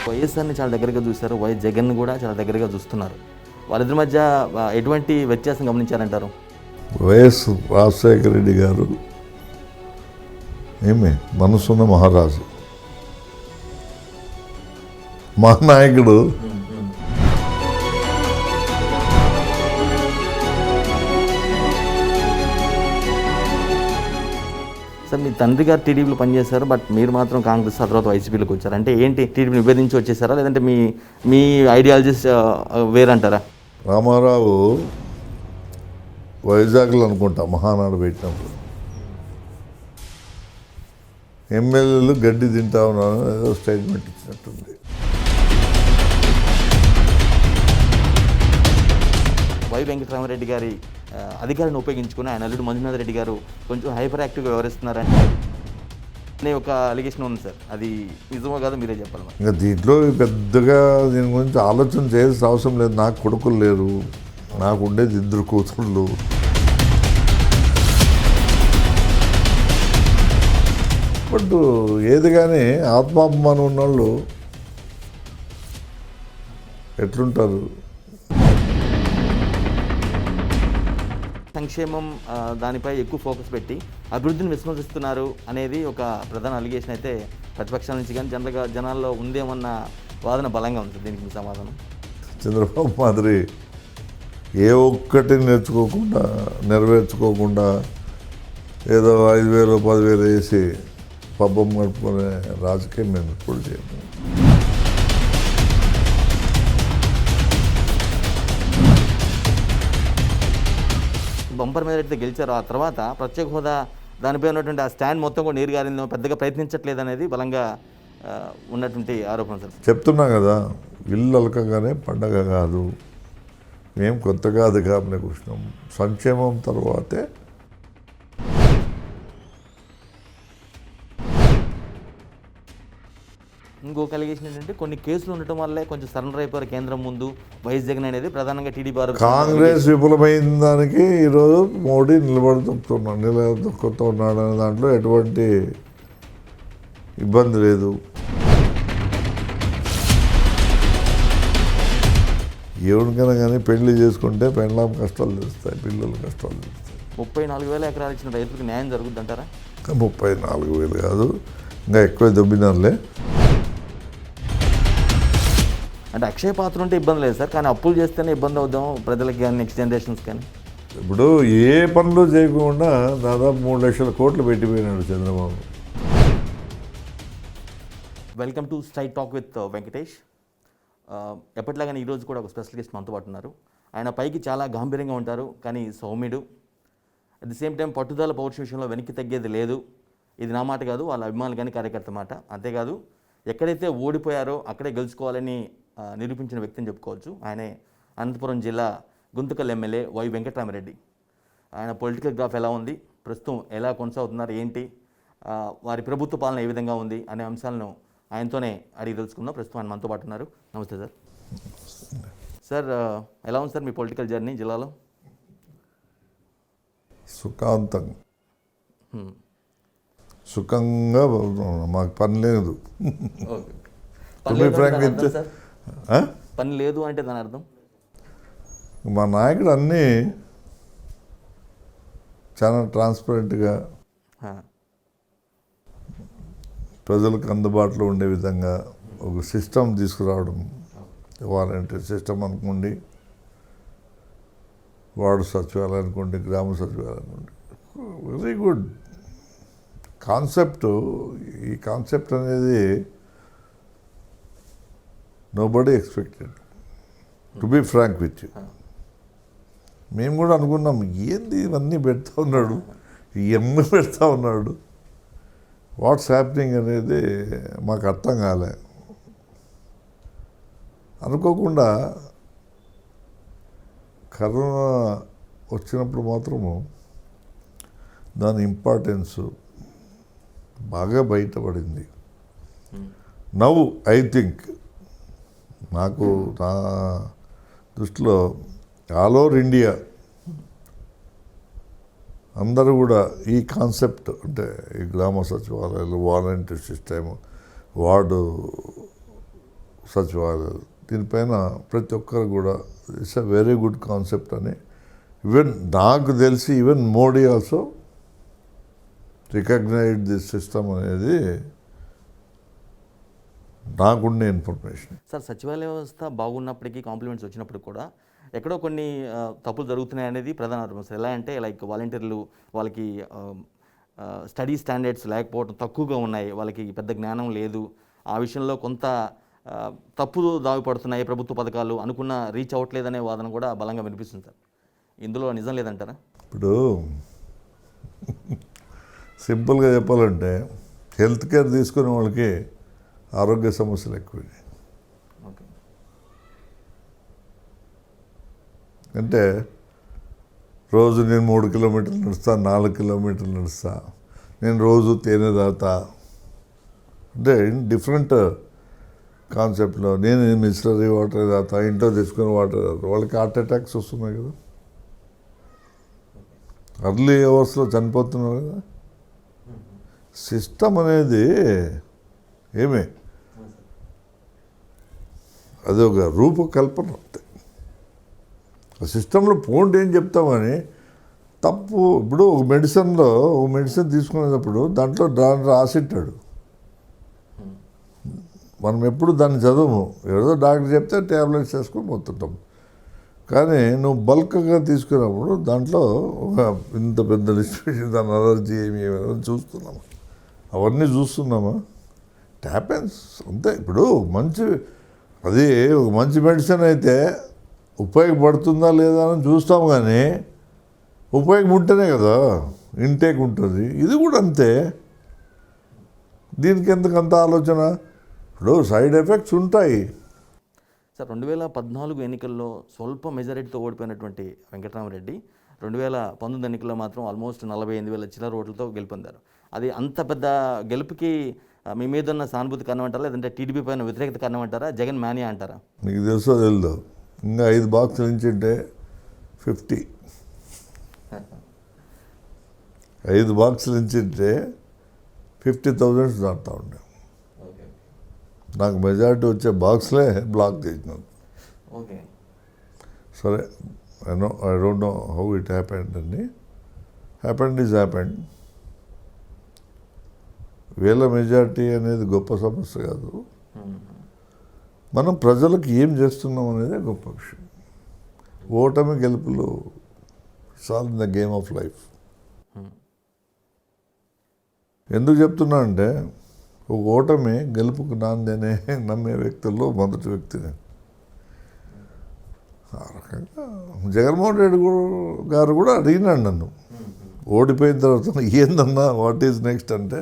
వైఎస్ఆర్ని చాలా దగ్గరగా చూశారు, వైఎస్ జగన్ కూడా చాలా దగ్గరగా చూస్తున్నారు. వాళ్ళిద్దరి మధ్య ఎటువంటి వ్యత్యాసం గమనించారంటారు? వైఎస్ రాజశేఖర రెడ్డి గారు మనసున్న మహారాజు, మహానాయకుడు. సార్, మీ తండ్రి గారు టీడీపీలో పనిచేశారు, బట్ మీరు మాత్రం కాంగ్రెస్ ఆ తర్వాత వైసీపీలోకి వచ్చారు. అంటే ఏంటి, టీడీపీని విభేదించి వచ్చేసారా, లేదంటే మీ ఐడియాలజీస్ వేరంటారా? రామారావు వైజాగ్లో అనుకుంటా మహానాడు పెట్టినప్పుడు ఎమ్మెల్యేలు గడ్డి తింటా ఉన్నాను ఏదో స్టేట్మెంట్ ఇచ్చినట్టుంది. వై వెంకటరామరెడ్డి గారి అధికారాన్ని ఉపయోగించుకుని ఆయన అల్లుడు మంజునాథ్ రెడ్డి గారు కొంచెం హైపర్ యాక్టివ్గా వ్యవహరిస్తున్నారని ఒక అలిగేషన్ ఉంది సార్. అది నిజమో కాదో మీరే చెప్పాలి. ఇంకా దీంట్లో పెద్దగా దీని గురించి ఆలోచన చేయాల్సిన అవసరం లేదు. నాకు కొడుకులు లేరు, నాకు ఉండేది 2 కూతుళ్ళు. బట్ ఏది కానీ ఆత్మాభిమానం ఉన్నోళ్ళు ఎట్లుంటారు? సంక్షేమం దానిపై ఎక్కువ ఫోకస్ పెట్టి అభివృద్ధిని విస్మరిస్తున్నారు అనేది ఒక ప్రధాన అలిగేషన్ అయితే ప్రతిపక్షాల నుంచి కానీ జనరల్గా జనాల్లో ఉందేమన్న వాదన బలంగా ఉంటుంది. దీనికి మీ సమాధానం? చంద్రబాబు మాదిరి ఏ ఒక్కటి నెరవేర్చుకోకుండా ఏదో 5,000 10,000 వేసి పబ్బం గడుపుకునే రాజకీయం మేము ఎప్పుడు చేయము. బంపర్ మెజారిటీతో గెలిచారు. ఆ తర్వాత ప్రత్యేక హోదా దానిపై ఉన్నటువంటి ఆ స్టాండ్ మొత్తం కూడా నీరు గారిందో పెద్దగా ప్రయత్నించట్లేదు అనేది బలంగా ఉన్నటువంటి ఆరోపణ సార్. చెప్తున్నా కదా, ఇల్లు అలకగానే పండగ కాదు. మేము కొత్తగా అధికారంలోకి వచ్చినాం. సంక్షేమం తర్వాతే ఇంకొక అలిగేషన్ ఏంటంటే కొన్ని కేసులు ఉండటం వల్లే కొంచెం సరెండర్ అయిపోయారు కేంద్రం ముందు వైఎస్ జగన్ అనేది ప్రధానంగా టీడీపీ కాంగ్రెస్ విఫలమైన దానికి ఈరోజు మోడీ నిలబడుతూ ఉన్నాడు అనే దాంట్లో ఎటువంటి ఇబ్బంది లేదు. ఎవరికైనా కానీ పెళ్లి చేసుకుంటే పెళ్ళాం కష్టాలు తెలుస్తాయి, పిల్లలు కష్టాలు తెలుస్తాయి. 34,000 ఎకరాలు ఇచ్చిన రైతులకు న్యాయం జరుగుద్ది అంటారా? 34,000 కాదు, ఇంకా ఎక్కువ దొబ్బినారులే. అంటే అక్షయ పాత్ర ఉంటే ఇబ్బంది లేదు సార్, కానీ అప్పులు చేస్తేనే ఇబ్బంది అవుదాం ప్రజలకి కానీ నెక్స్ట్ జనరేషన్స్ కానీ. ఇప్పుడు ఏ పనులు చేయకుండా దాదాపు 3 లక్షల కోట్లు పెట్టిపోయినాడు Chandrababu. Welcome to straight talk with Venkatesh. ఎప్పటిలాగానే ఈరోజు కూడా ఒక స్పెషల్ గెస్ట్ మనతో పాటు ఉన్నారు. ఆయన పైకి చాలా గాంభీర్యంగా ఉంటారు, కానీ సౌమ్యుడు. అట్ ది సేమ్ టైం పట్టుదల పౌరుష విషయంలో వెనక్కి తగ్గేది లేదు. ఇది నా మాట కాదు, వాళ్ళ అభిమానులు కానీ కార్యకర్త మాట. అంతేకాదు, ఎక్కడైతే ఓడిపోయారో అక్కడే గెలుచుకోవాలని నిరూపించిన వ్యక్తిని చెప్పుకోవచ్చు. ఆయనే అనంతపురం జిల్లా గుంతకల్ ఎమ్మెల్యే వై వెంకటరామరెడ్డి. ఆయన పొలిటికల్ గ్రాఫ్ ఎలా ఉంది, ప్రస్తుతం ఎలా కొనసాగుతున్నారు, ఏంటి, వారి ప్రభుత్వ పాలన ఏ విధంగా ఉంది అనే అంశాలను ఆయనతోనే అడిగి తెలుసుకుందాం. ప్రస్తుతం ఆయన మనతో పాటు ఉన్నారు. నమస్తే సార్. సార్, ఎలా ఉంది సార్ మీ పొలిటికల్ జర్నీ జిల్లాలో? సుఖంగా మాకు పని లేదు. పని లేదు అంటే దాని అర్థం? మా నాయకుడు అన్నీ చాలా ట్రాన్స్పరెంట్గా ప్రజలకు అందుబాటులో ఉండే విధంగా ఒక సిస్టమ్ తీసుకురావడం. వాలంటీర్ సిస్టమ్ అనుకోండి, వార్డు సచివాలయం అనుకోండి, గ్రామ సచివాలయం అనుకోండి, వెరీ గుడ్ కాన్సెప్ట్. ఈ కాన్సెప్ట్ అనేది nobody expected, to be frank with you. మేము కూడా అనుకున్నాం, ఏంది ఇవన్నీ పెడతా ఉన్నాడు, ఇవన్నీ పెడతా ఉన్నాడు, వాట్స్ హ్యాపెనింగ్ అనేది మాకు అర్థం కాలే. అనుకోకుండా కరోనా వచ్చినప్పుడు మాత్రము దాని ఇంపార్టెన్సు బాగా బయటపడింది. నౌ ఐ థింక్, నాకు నా దృష్టిలో ఆల్ ఓవర్ ఇండియా అందరూ కూడా ఈ కాన్సెప్ట్, అంటే ఈ గ్రామ సచివాలయాలు, వాలంటీర్ సిస్టమ్, వార్డు సచివాలయాలు దీనిపైన ప్రతి ఒక్కరు కూడా it's a very good concept అని ఈవెన్ నాకు తెలిసి even Modi also recognise this system అనేది నాకుండే ఇన్ఫర్మేషన్. సార్ సచివాలయ వ్యవస్థ బాగున్నప్పటికీ కాంప్లిమెంట్స్ వచ్చినప్పుడు కూడా ఎక్కడో కొన్ని తప్పులు జరుగుతున్నాయి అనేది ప్రధాన ఆరోపణ సార్. ఎలా అంటే లైక్ వాలంటీర్లు వాళ్ళకి స్టడీ స్టాండర్డ్స్ లేకపోవడం తక్కువగా ఉన్నాయి, వాళ్ళకి పెద్ద జ్ఞానం లేదు, ఆ విషయంలో కొంత తప్పులు దాగిపడుతున్నాయి ప్రభుత్వ పథకాలు, అనుకున్న రీచ్ అవ్వట్లేదనే వాదన కూడా బలంగా వినిపిస్తుంది సార్. ఇందులో నిజం లేదంటారా? ఇప్పుడు సింపుల్గా చెప్పాలంటే హెల్త్ కేర్ తీసుకునే వాళ్ళకి ఆరోగ్య సమస్యలు ఎక్కువ. ఓకే. అంటే రోజు నేను 3 కిలోమీటర్లు నడుస్తా, 4 కిలోమీటర్లు నడుస్తా, నేను రోజు తేనె తాగుతా అంటే డిఫరెంట్ కాన్సెప్ట్లో నేను మిస్లరీ వాటర్ తాగుతా, ఇంట్లో తెచ్చుకుని వాటర్ తాగుతా, వాళ్ళకి హార్ట్ అటాక్స్ వస్తున్నాయి కదా, అర్లీ అవర్స్లో చనిపోతున్నారు కదా. సిస్టమ్ అనేది ఏమే అది ఒక రూపకల్పన అంతే. ఆ సిస్టంలో పోండి ఏం చెప్తామని తప్పు. ఇప్పుడు ఒక మెడిసిన్ తీసుకునేటప్పుడు దాంట్లో రాసిట్టాడు, మనం ఎప్పుడు దాన్ని చదవము, ఏదో డాక్టర్ చెప్తే ట్యాబ్లెట్స్ వేసుకొని పోతుంటాం. కానీ నువ్వు బల్క్గా తీసుకున్నప్పుడు దాంట్లో ఒక ఇంత పెద్ద లిస్ట్ దాని అలర్జీ ఏమి చూస్తున్నామా, అవన్నీ చూస్తున్నామా, ట్యాపెన్స్ అంతే. ఇప్పుడు అది ఒక మంచి మెడిసిన్ అయితే ఉపయోగపడుతుందా లేదా అని చూస్తాం, కానీ ఉపయోగం ఉంటేనే కదా ఇంటేక్ ఉంటుంది. ఇది కూడా అంతే. దీనికి ఎందుకంత ఆలోచన? ఇప్పుడు సైడ్ ఎఫెక్ట్స్ ఉంటాయి. సార్ 2014 ఎన్నికల్లో స్వల్ప మెజారిటీతో ఓడిపోయినటువంటి వెంకటరామరెడ్డి 2019 ఎన్నికల్లో మాత్రం ఆల్మోస్ట్ 48,000 చిల్లర ఓట్లతో గెలుపొందారు. అది అంత పెద్ద గెలుపుకి మీ మీద ఉన్న సానుభూతి కారణం అంటారా, లేదంటే టీడీపీ పైన వ్యతిరేకత కారణం అంటారా, జగన్ మానియా అంటారా? మీకు తెలుసో తెలియదు, ఇంకా 5 బాక్సులు ఇచ్చింటే 50, 5 బాక్సులు ఇచ్చింటే 50,000 దాటుతూ ఉండే. నాకు మెజారిటీ వచ్చే బాక్స్లే బ్లాక్ చేసినాను. ఓకే. సరే, I don't know how it happened అండి. హ్యాపెండ్. వేల మెజారిటీ అనేది గొప్ప సమస్య కాదు, మనం ప్రజలకు ఏం చేస్తున్నాం అనేదే గొప్ప విషయం. ఓటమి గెలుపులు సాల్ in the game of life. ఎందుకు చెప్తున్నా అంటే ఒక ఓటమి గెలుపుకు నాందేనే నమ్మే వ్యక్తుల్లో మొదటి వ్యక్తిని. ఆ రకంగా జగన్మోహన్ రెడ్డి గారు కూడా అడిగినాడు నన్ను ఓడిపోయిన తర్వాత, ఏందన్నా వాట్ ఈజ్ నెక్స్ట్ అంటే,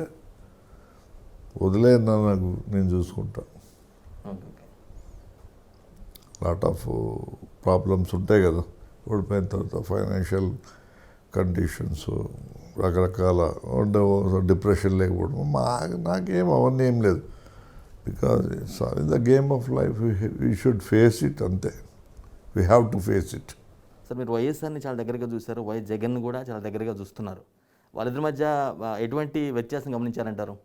వదిలేయన్నా నాకు, నేను చూసుకుంటా. లాట్ ఆఫ్ ప్రాబ్లమ్స్ ఉంటాయి కదా ఓడిపోయిన తర్వాత, ఫైనాన్షియల్ కండిషన్స్, రకరకాల డిప్రెషన్ లేకపోవడం. నాకేం అవన్నీ ఏం లేదు. Because in the game of life we should face it, అంతే. We have to face it. Sir మీరు వైఎస్ఆర్ని చాలా దగ్గరగా చూశారు, వైఎస్ జగన్ కూడా చాలా దగ్గరగా చూస్తున్నారు. వాళ్ళిద్దరి మధ్య ఎటువంటి వ్యత్యాసం గమనించారంటారు?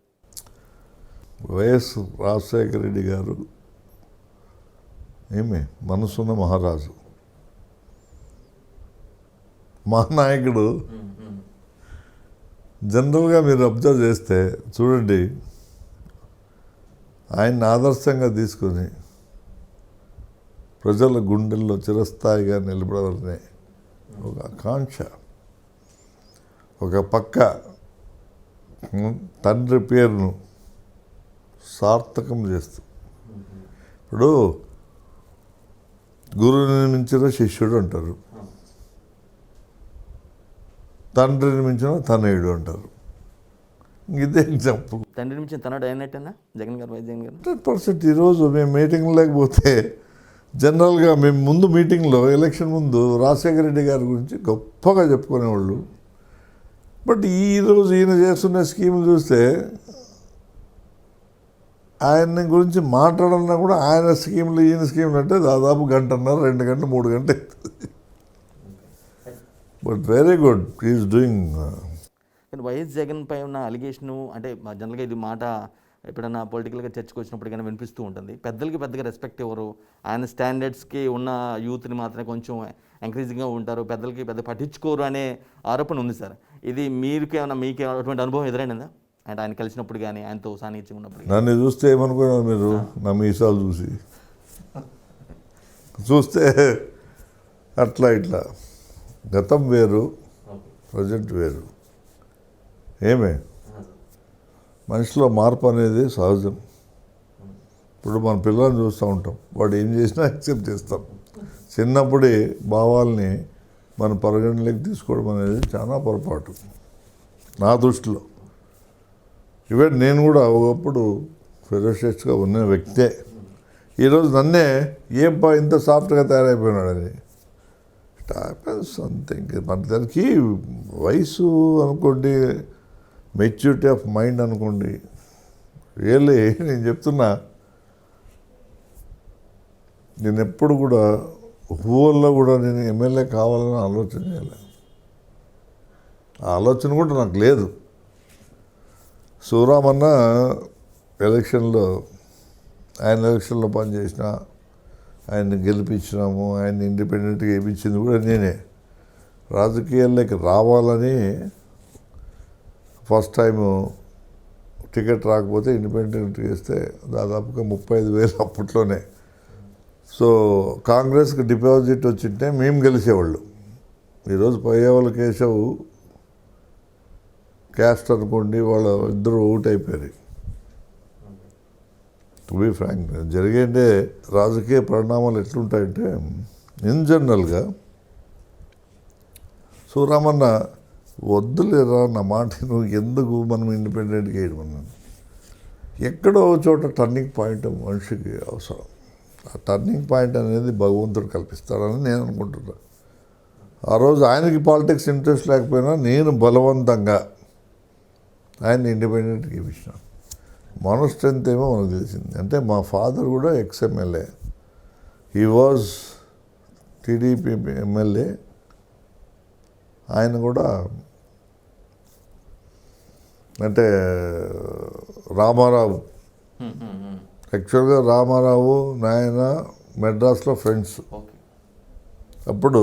వైఎస్ రాజశేఖర రెడ్డి గారు మనసున్న మహారాజు, మహానాయకుడు. జనరల్గా మీరు అబ్జర్వ్ చేస్తే చూడండి, ఆయన్ని ఆదర్శంగా తీసుకొని ప్రజల గుండెల్లో చిరస్థాయిగా నిలబడాలనే ఒక ఆకాంక్ష. ఒక పక్క తండ్రి పేరును సార్థకం చేస్తూ, ఇప్పుడు గురువుని మించిన శిష్యుడు అంటారు, తండ్రిని మించిన తనయుడు అంటారు. ఇదే ఎగ్జాంపుల్. తండ్రి నుంచి తనడు అయినట్టేనా జగన్ గారు, వైఎస్ జగన్ గారు? 100%. ఈరోజు మేము మీటింగ్ లేకపోతే జనరల్గా మేము ముందు మీటింగ్లో ఎలక్షన్ ముందు రాజశేఖర రెడ్డి గారి గురించి గొప్పగా చెప్పుకునేవాళ్ళు. బట్ ఈరోజు ఈయన చేస్తున్న స్కీములు చూస్తే ఆయన గురించి మాట్లాడాలన్నా కూడా ఆయన స్కీములు ఈయన స్కీములు అంటే దాదాపు 1.5 గంటన్నర, 2 గంటలు, 3 గంటలు అవుతుంది. But very good, is doing. కానీ వైఎస్ జగన్ పై ఉన్న అలిగేషను అంటే జనరల్గా ఇది మాట ఎప్పుడైనా పొలిటికల్గా చర్చకు వచ్చినప్పుడు కానీ వినిపిస్తూ ఉంటుంది. పెద్దలకి పెద్దగా రెస్పెక్ట్ ఇవ్వరు, ఆయన స్టాండర్డ్స్కి ఉన్న యూత్ని మాత్రమే కొంచెం ఎంకరేజింగ్గా ఉంటారు, పెద్దలకి పెద్ద పట్టించుకోరు అనే ఆరోపణ ఉంది సార్. ఇది మీకు అటువంటి అనుభవం ఎదురైందా అంటే ఆయన కలిసినప్పుడు కానీ ఆయనతో సాన్నిహిత్యం ఉన్నప్పుడు? నన్ను చూస్తే ఏమనుకున్నారు మీరు? నా మీసాలు చూస్తే అట్లా ఇట్లా. గతం వేరు, ప్రజెంట్ వేరు. ఏమే మనిషిలో మార్పు అనేది సహజం. ఇప్పుడు మన పిల్లల్ని చూస్తూ ఉంటాం, వాడు ఏం చేసినా యాక్సెప్ట్ చేస్తాం. చిన్నప్పుడే భావాల్ని మన పరిగణలోకి తీసుకోవడం అనేది చాలా పొరపాటు నా దృష్టిలో. ఈవెన్ నేను కూడా ఒకప్పుడు ఫెరోషియస్గా ఉన్న వ్యక్తే. ఈరోజు నన్నే ఏం ఇంత సాఫ్ట్గా తయారైపోయినాడని సంథింగ్. మన దానికి వయసు అనుకోండి, మెచ్యూరిటీ ఆఫ్ మైండ్ అనుకోండి, రియల్లీ నేను చెప్తున్నా, నేను ఎప్పుడు కూడా ఊళ్ళో కూడా నేను ఎమ్మెల్యే కావాలని ఆలోచన చేయలే. ఆ ఆలోచన కూడా నాకు లేదు. శివరామన్న ఎలక్షన్లో పనిచేసిన, ఆయన్ని గెలిపించినాము, ఆయన్ని ఇండిపెండెంట్గా వేయించింది కూడా నేనే. రాజకీయాల్లోకి రావాలని ఫస్ట్ టైము టికెట్ రాకపోతే ఇండిపెండెంట్ చేస్తే దాదాపుగా 35,000 అప్పట్లోనే. సో కాంగ్రెస్కి డిపాజిట్ వచ్చింటే మేము గెలిచేవాళ్ళు. ఈరోజు పయ్యవల కేశవ్ క్యాస్ట్ అనుకోండి, వాళ్ళ ఇద్దరు ఓట్ అయిపోయారు. టు బీ ఫ్రాంక్, జరిగే రాజకీయ పరిణామాలు ఎట్లుంటాయంటే ఇన్ జనరల్గా శివరామన్న వద్దులేరా నా మాట, నువ్వు ఎందుకు మనం ఇండిపెండెంట్గా వేయమన్నాను. ఎక్కడో చోట టర్నింగ్ పాయింట్ మనిషికి అవసరం. ఆ టర్నింగ్ పాయింట్ అనేది భగవంతుడు కల్పిస్తాడని నేను అనుకుంటున్నా. ఆ రోజు ఆయనకి పాలిటిక్స్ ఇంట్రెస్ట్ లేకపోయినా నేను బలవంతంగా ఆయన ఇండిపెండెంట్గా ఇప్పించిన. మన స్ట్రెంత్ ఏమో మనకు తెలిసింది. అంటే మా ఫాదర్ కూడా ex-MLA, he was TDP MLA. ఆయన కూడా అంటే రామారావు, యాక్చువల్గా రామారావు నాయన మెడ్రాస్లో ఫ్రెండ్స్. అప్పుడు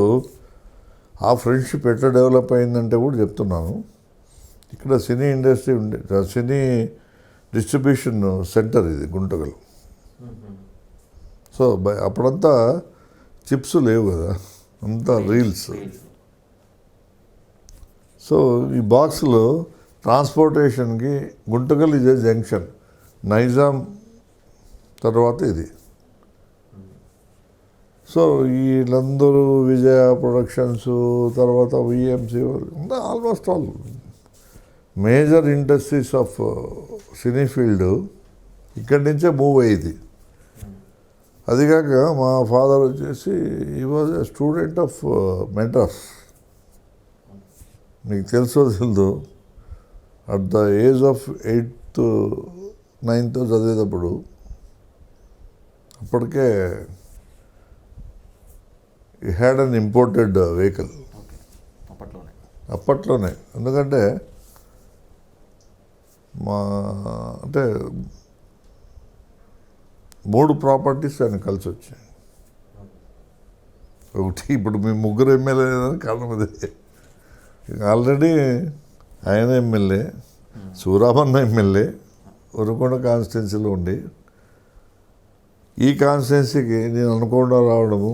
ఆ ఫ్రెండ్షిప్ ఎట్లా డెవలప్ అయిందంటే కూడా చెప్తున్నాను. ఇక్కడ సినీ ఇండస్ట్రీ ఉండే, సినీ డిస్ట్రిబ్యూషన్ సెంటర్ ఇది గుంటకల్. సో అప్పుడంతా చిప్స్ లేవు కదా, అంతా రీల్స్. సో ఈ బాక్స్లో ట్రాన్స్పోర్టేషన్కి గుంటకల్ ఇదే జంక్షన్, నైజాం తర్వాత ఇది. సో వీళ్ళందరూ విజయ ప్రొడక్షన్స్, తర్వాత VMC, almost all major industries of cine field ఇక్కడి నుంచే మూవ్ అయ్యేది. అదిగాక మా ఫాదర్ వచ్చేసి he was a student of Madras. మీకు తెలుసో తెలుదు, at the age of 8th 9th చదివేటప్పుడు అప్పటికే ఈ హ్యాడ్ అన్ ఇంపోర్టెడ్ వెహికల్ అప్పట్లోనే. ఎందుకంటే అంటే 3 ప్రాపర్టీస్ ఆయన కలిసి వచ్చాయి. ఒకటి ఇప్పుడు మేము 3 ఎమ్మెల్యే అని కారణం అదే. ఆల్రెడీ ఆయన ఎమ్మెల్యే, శివరామన్న ఎమ్మెల్యే, ఉరకొండ కాన్స్టిట్యున్సీలో ఉండి ఈ కాన్స్టిట్యున్సీకి నేను అనుకుండా రావడము,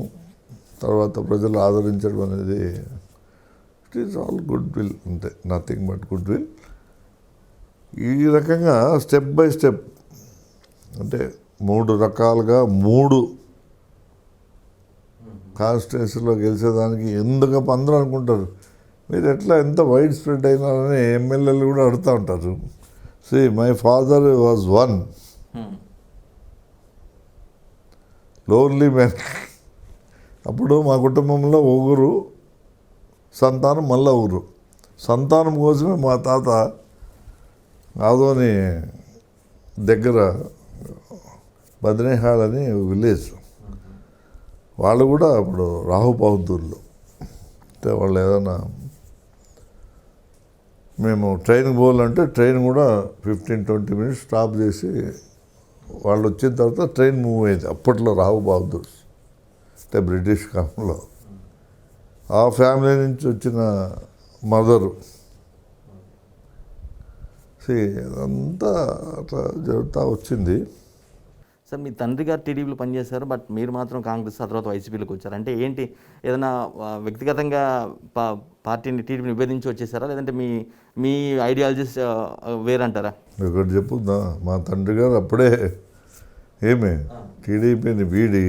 తర్వాత ప్రజలు ఆదరించడం అనేది it is all good will, అంతే, నథింగ్ బట్ గుడ్ విల్. ఈ రకంగా స్టెప్ బై స్టెప్ అంటే 3 రకాలుగా 3 కాన్స్టిట్యున్సీలో గెలిచేదానికి ఎందుకు అందరూ అనుకుంటారు, మీరు ఎట్లా ఎంత వైడ్ స్ప్రెడ్ అయినారని ఎమ్మెల్యేలు కూడా అడుగుతూ ఉంటారు. See my father was 1 lonely man. అప్పుడు మా కుటుంబంలో 1 సంతానం, మళ్ళా 1 సంతానం కోసమే మా తాత ఆదోని దగ్గర బద్రేహాళ్ అని విలేజ్, వాళ్ళు కూడా అప్పుడు రాహు బహదూర్లు. అంటే వాళ్ళు ఏదైనా మేము ట్రైన్కి పోవాలంటే ట్రైన్ కూడా 15-20 మినిట్స్ స్టాప్ చేసి వాళ్ళు వచ్చిన తర్వాత ట్రైన్ మూవ్ అయింది. అప్పట్లో రావు బహదూర్ అంటే బ్రిటిష్ కాలంలో ఆ ఫ్యామిలీ నుంచి వచ్చిన మదరు. అదంతా అట్లా జరుగుతూ వచ్చింది. సార్ మీ తండ్రి గారు టీడీపీలో పనిచేశారు, బట్ మీరు మాత్రం కాంగ్రెస్ ఆ తర్వాత వైసీపీలోకి వచ్చారు. అంటే ఏంటి, ఏదైనా వ్యక్తిగతంగా పార్టీని టీడీపీని విభేదించి వచ్చేసారా, లేదంటే మీ మీ ఐడియాలజీస్ వేరంటారా? ఒకటి చెప్పుద్దా, మా తండ్రి గారు అప్పుడే ఏమే టీడీపీని వీడి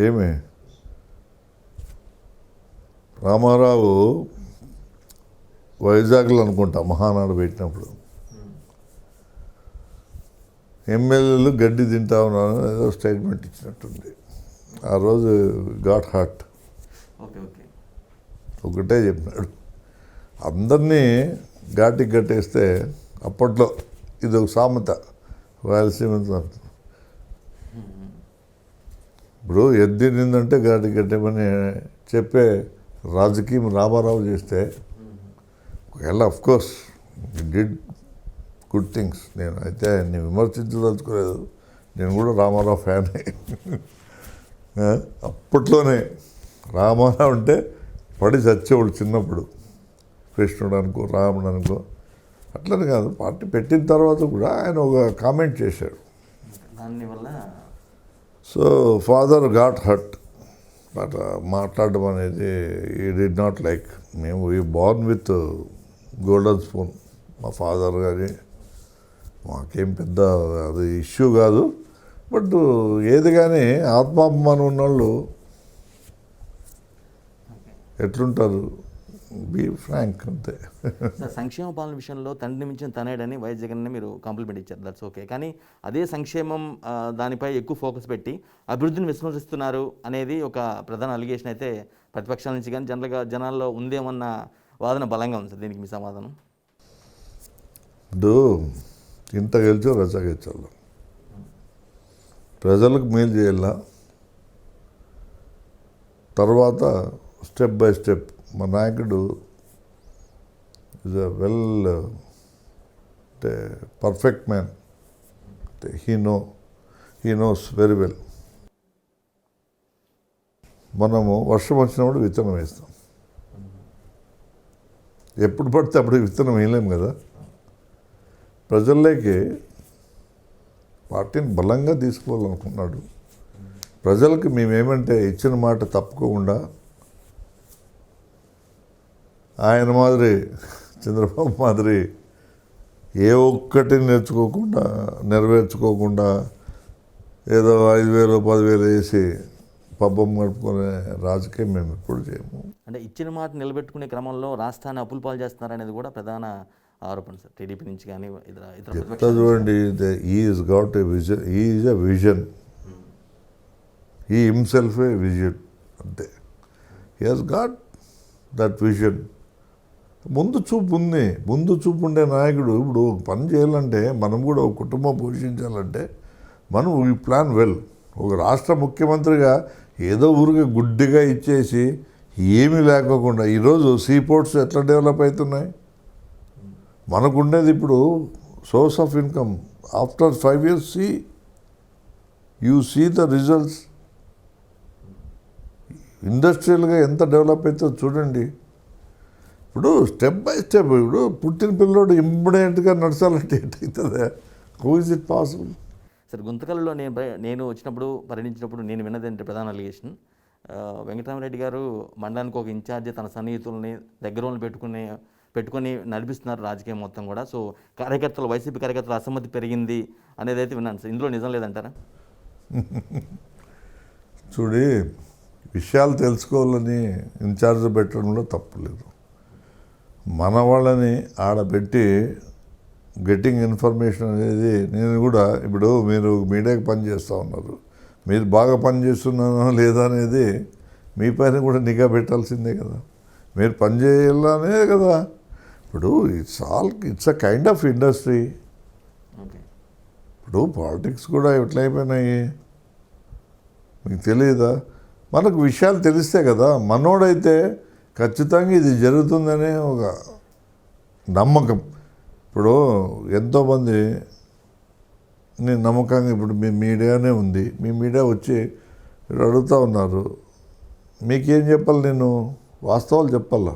ఏమే రామారావు వైజాగ్లో అనుకుంటా మహానాడు పెట్టినప్పుడు ఎమ్మెల్యేలు గడ్డి తింటా ఉన్నాను ఏదో స్టేట్మెంట్ ఇచ్చినట్టుంది. ఆ రోజు గాట్ హార్ట్. ఒకటే చెప్పినాడు, అందరినీ ఘాటికి కట్టేస్తే అప్పట్లో ఇది ఒక సామెత రాయలసీమ. ఇప్పుడు ఎద్దినిందంటే ఘాటికి కట్టేమని చెప్పే రాజకీయం రామారావు చేస్తే ఒకవేళ అఫ్కోర్స్ డిడ్ గుడ్ థింగ్స్. నేను అయితే ఆయన్ని విమర్శించదలుచుకోలేదు, నేను కూడా రామారావు ఫ్యానే. అప్పట్లోనే రామారావు అంటే పడి చచ్చేవాడు చిన్నప్పుడు, కృష్ణుడు అనుకో రాముడు అనుకో. అట్లని కాదు, పార్టీ పెట్టిన తర్వాత కూడా ఆయన ఒక కామెంట్ చేశాడు. దానివల్ల so father got hurt. But మాట్లాడడం అనేది ఈ డిడ్ నాట్ లైక్. మేము ఈ బోర్న్ విత్ గోల్డెన్ స్పూన్. మా ఫాదర్ కానీ మాకేం పెద్ద అది ఇష్యూ కాదు. బట్ ఏది కానీ ఆత్మాభిమానం ఉన్నవాళ్ళు ఎట్లుంటారు, బీ ఫ్రాంక్ అంతే. సార్ సంక్షేమ పాలన విషయంలో తండ్రి మించిన తనేడని వైఎస్ జగన్ని మీరు కాంప్లిమెంట్ ఇచ్చారు, దట్స్ ఓకే. కానీ అదే సంక్షేమం దానిపై ఎక్కువ ఫోకస్ పెట్టి అభివృద్ధిని విస్మరిస్తున్నారు అనేది ఒక ప్రధాన అలిగేషన్ అయితే ప్రతిపక్షాల నుంచి కానీ జనరల్గా జనాల్లో ఉందేమన్న వాదన బలంగా ఉంది సార్. దీనికి మీ సమాధానం? ఇప్పుడు ఇంత గెలిచో రచ గెలిచాలి, ప్రజలకు మేలు చేయాల. తర్వాత స్టెప్ బై స్టెప్ మా నాయకుడు ఈజ్ అ వెల్ అంటే పర్ఫెక్ట్ మ్యాన్. అంటే హీ నోస్ వెరీ వెల్. మనము వర్షం వచ్చినప్పుడు విత్తనం వేస్తాం, ఎప్పుడు పడితే అప్పుడు విత్తనం వేయలేము కదా. ప్రజల్లోకి పార్టీని బలంగా తీసుకోవాలనుకున్నాడు. ప్రజలకు మేమేమంటే ఇచ్చిన మాట తప్పుకోకుండా ఆయన మాదిరి చంద్రబాబు మాదిరి ఏ ఒక్కటి నెరవేర్చుకోకుండా ఏదో 5,000 10,000 వేసి పబ్బం గడుపుకునే రాజకీయం మేము ఎప్పుడు చేయము. అంటే ఇచ్చిన మాట నిలబెట్టుకునే క్రమంలో రాష్ట్రాన్ని అప్పులు పాలు చేస్తున్నారనేది కూడా ప్రధాన ఆరోపణ సార్, టీడీపీ నుంచి కానీ ఇతర చూడండి. Is got a vision, is a vision, ఈ హిమ్సెల్ఫ్ ఏ విజన్ అంతే. He has got that vision. ముందు చూపు ఉండే నాయకుడు. ఇప్పుడు పని చేయాలంటే మనం కూడా ఒక కుటుంబం పోషించాలంటే మనం ఈ ప్లాన్ వెల్. ఒక రాష్ట్ర ముఖ్యమంత్రిగా ఏదో ఊరికి గుడ్డిగా ఇచ్చేసి ఏమీ లేకోకుండా ఈరోజు సీపోర్ట్స్ ఎట్లా డెవలప్ అవుతున్నాయి. మనకుండేది ఇప్పుడు source of income. After 5 years you see the results. ఇండస్ట్రియల్గా ఎంత డెవలప్ అవుతుందో చూడండి. ఇప్పుడు స్టెప్ బై స్టెప్. ఇప్పుడు పుట్టిన పిల్లోడు ఇమ్మీడియట్గా నడచాలంటే ఎట్టవుతుందా? How is it possible? Sir గుంతకల్లో నేను వచ్చినప్పుడు పర్యటించినప్పుడు నేను విన్నదంటే ప్రధాన అలిగేషన్, వెంకటరామరెడ్డి గారు మండలానికి ఒక ఇన్ఛార్జి తన సన్నిహితుల్ని దగ్గరని పెట్టుకొని నడిపిస్తున్నారు రాజకీయం మొత్తం కూడా. సో కార్యకర్తలు, వైసీపీ కార్యకర్తల అసమ్మతి పెరిగింది అనేది అయితే విన్నాను సార్. ఇందులో నిజం లేదంటారా? చూడి, విషయాలు తెలుసుకోవాలని ఇన్ఛార్జ్ పెట్టడంలో తప్పు లేదు. మన వాళ్ళని ఆడబెట్టి గెట్టింగ్ ఇన్ఫర్మేషన్ అనేది నేను కూడా ఇప్పుడు మీరు మీడియాకి పనిచేస్తూ ఉన్నారు, మీరు బాగా పనిచేస్తున్నానో లేదా అనేది మీ పైన కూడా నిఘా పెట్టాల్సిందే కదా. మీరు పనిచేయాలనే కదా. ఇప్పుడు it's a kind of industry. ఇప్పుడు పాలిటిక్స్ కూడా ఎట్లయిపోయినాయి మీకు తెలియదా? మనకు విషయాలు తెలిస్తే కదా. మనోడైతే ఖచ్చితంగా ఇది జరుగుతుందనే ఒక నమ్మకం. ఇప్పుడు ఎంతోమంది నేను నమ్మకంగా ఇప్పుడు మీ మీడియానే ఉంది, మీ మీడియా వచ్చి అడుగుతూ ఉన్నారు, మీకేం చెప్పాలి, నేను వాస్తవాలు చెప్పాలా?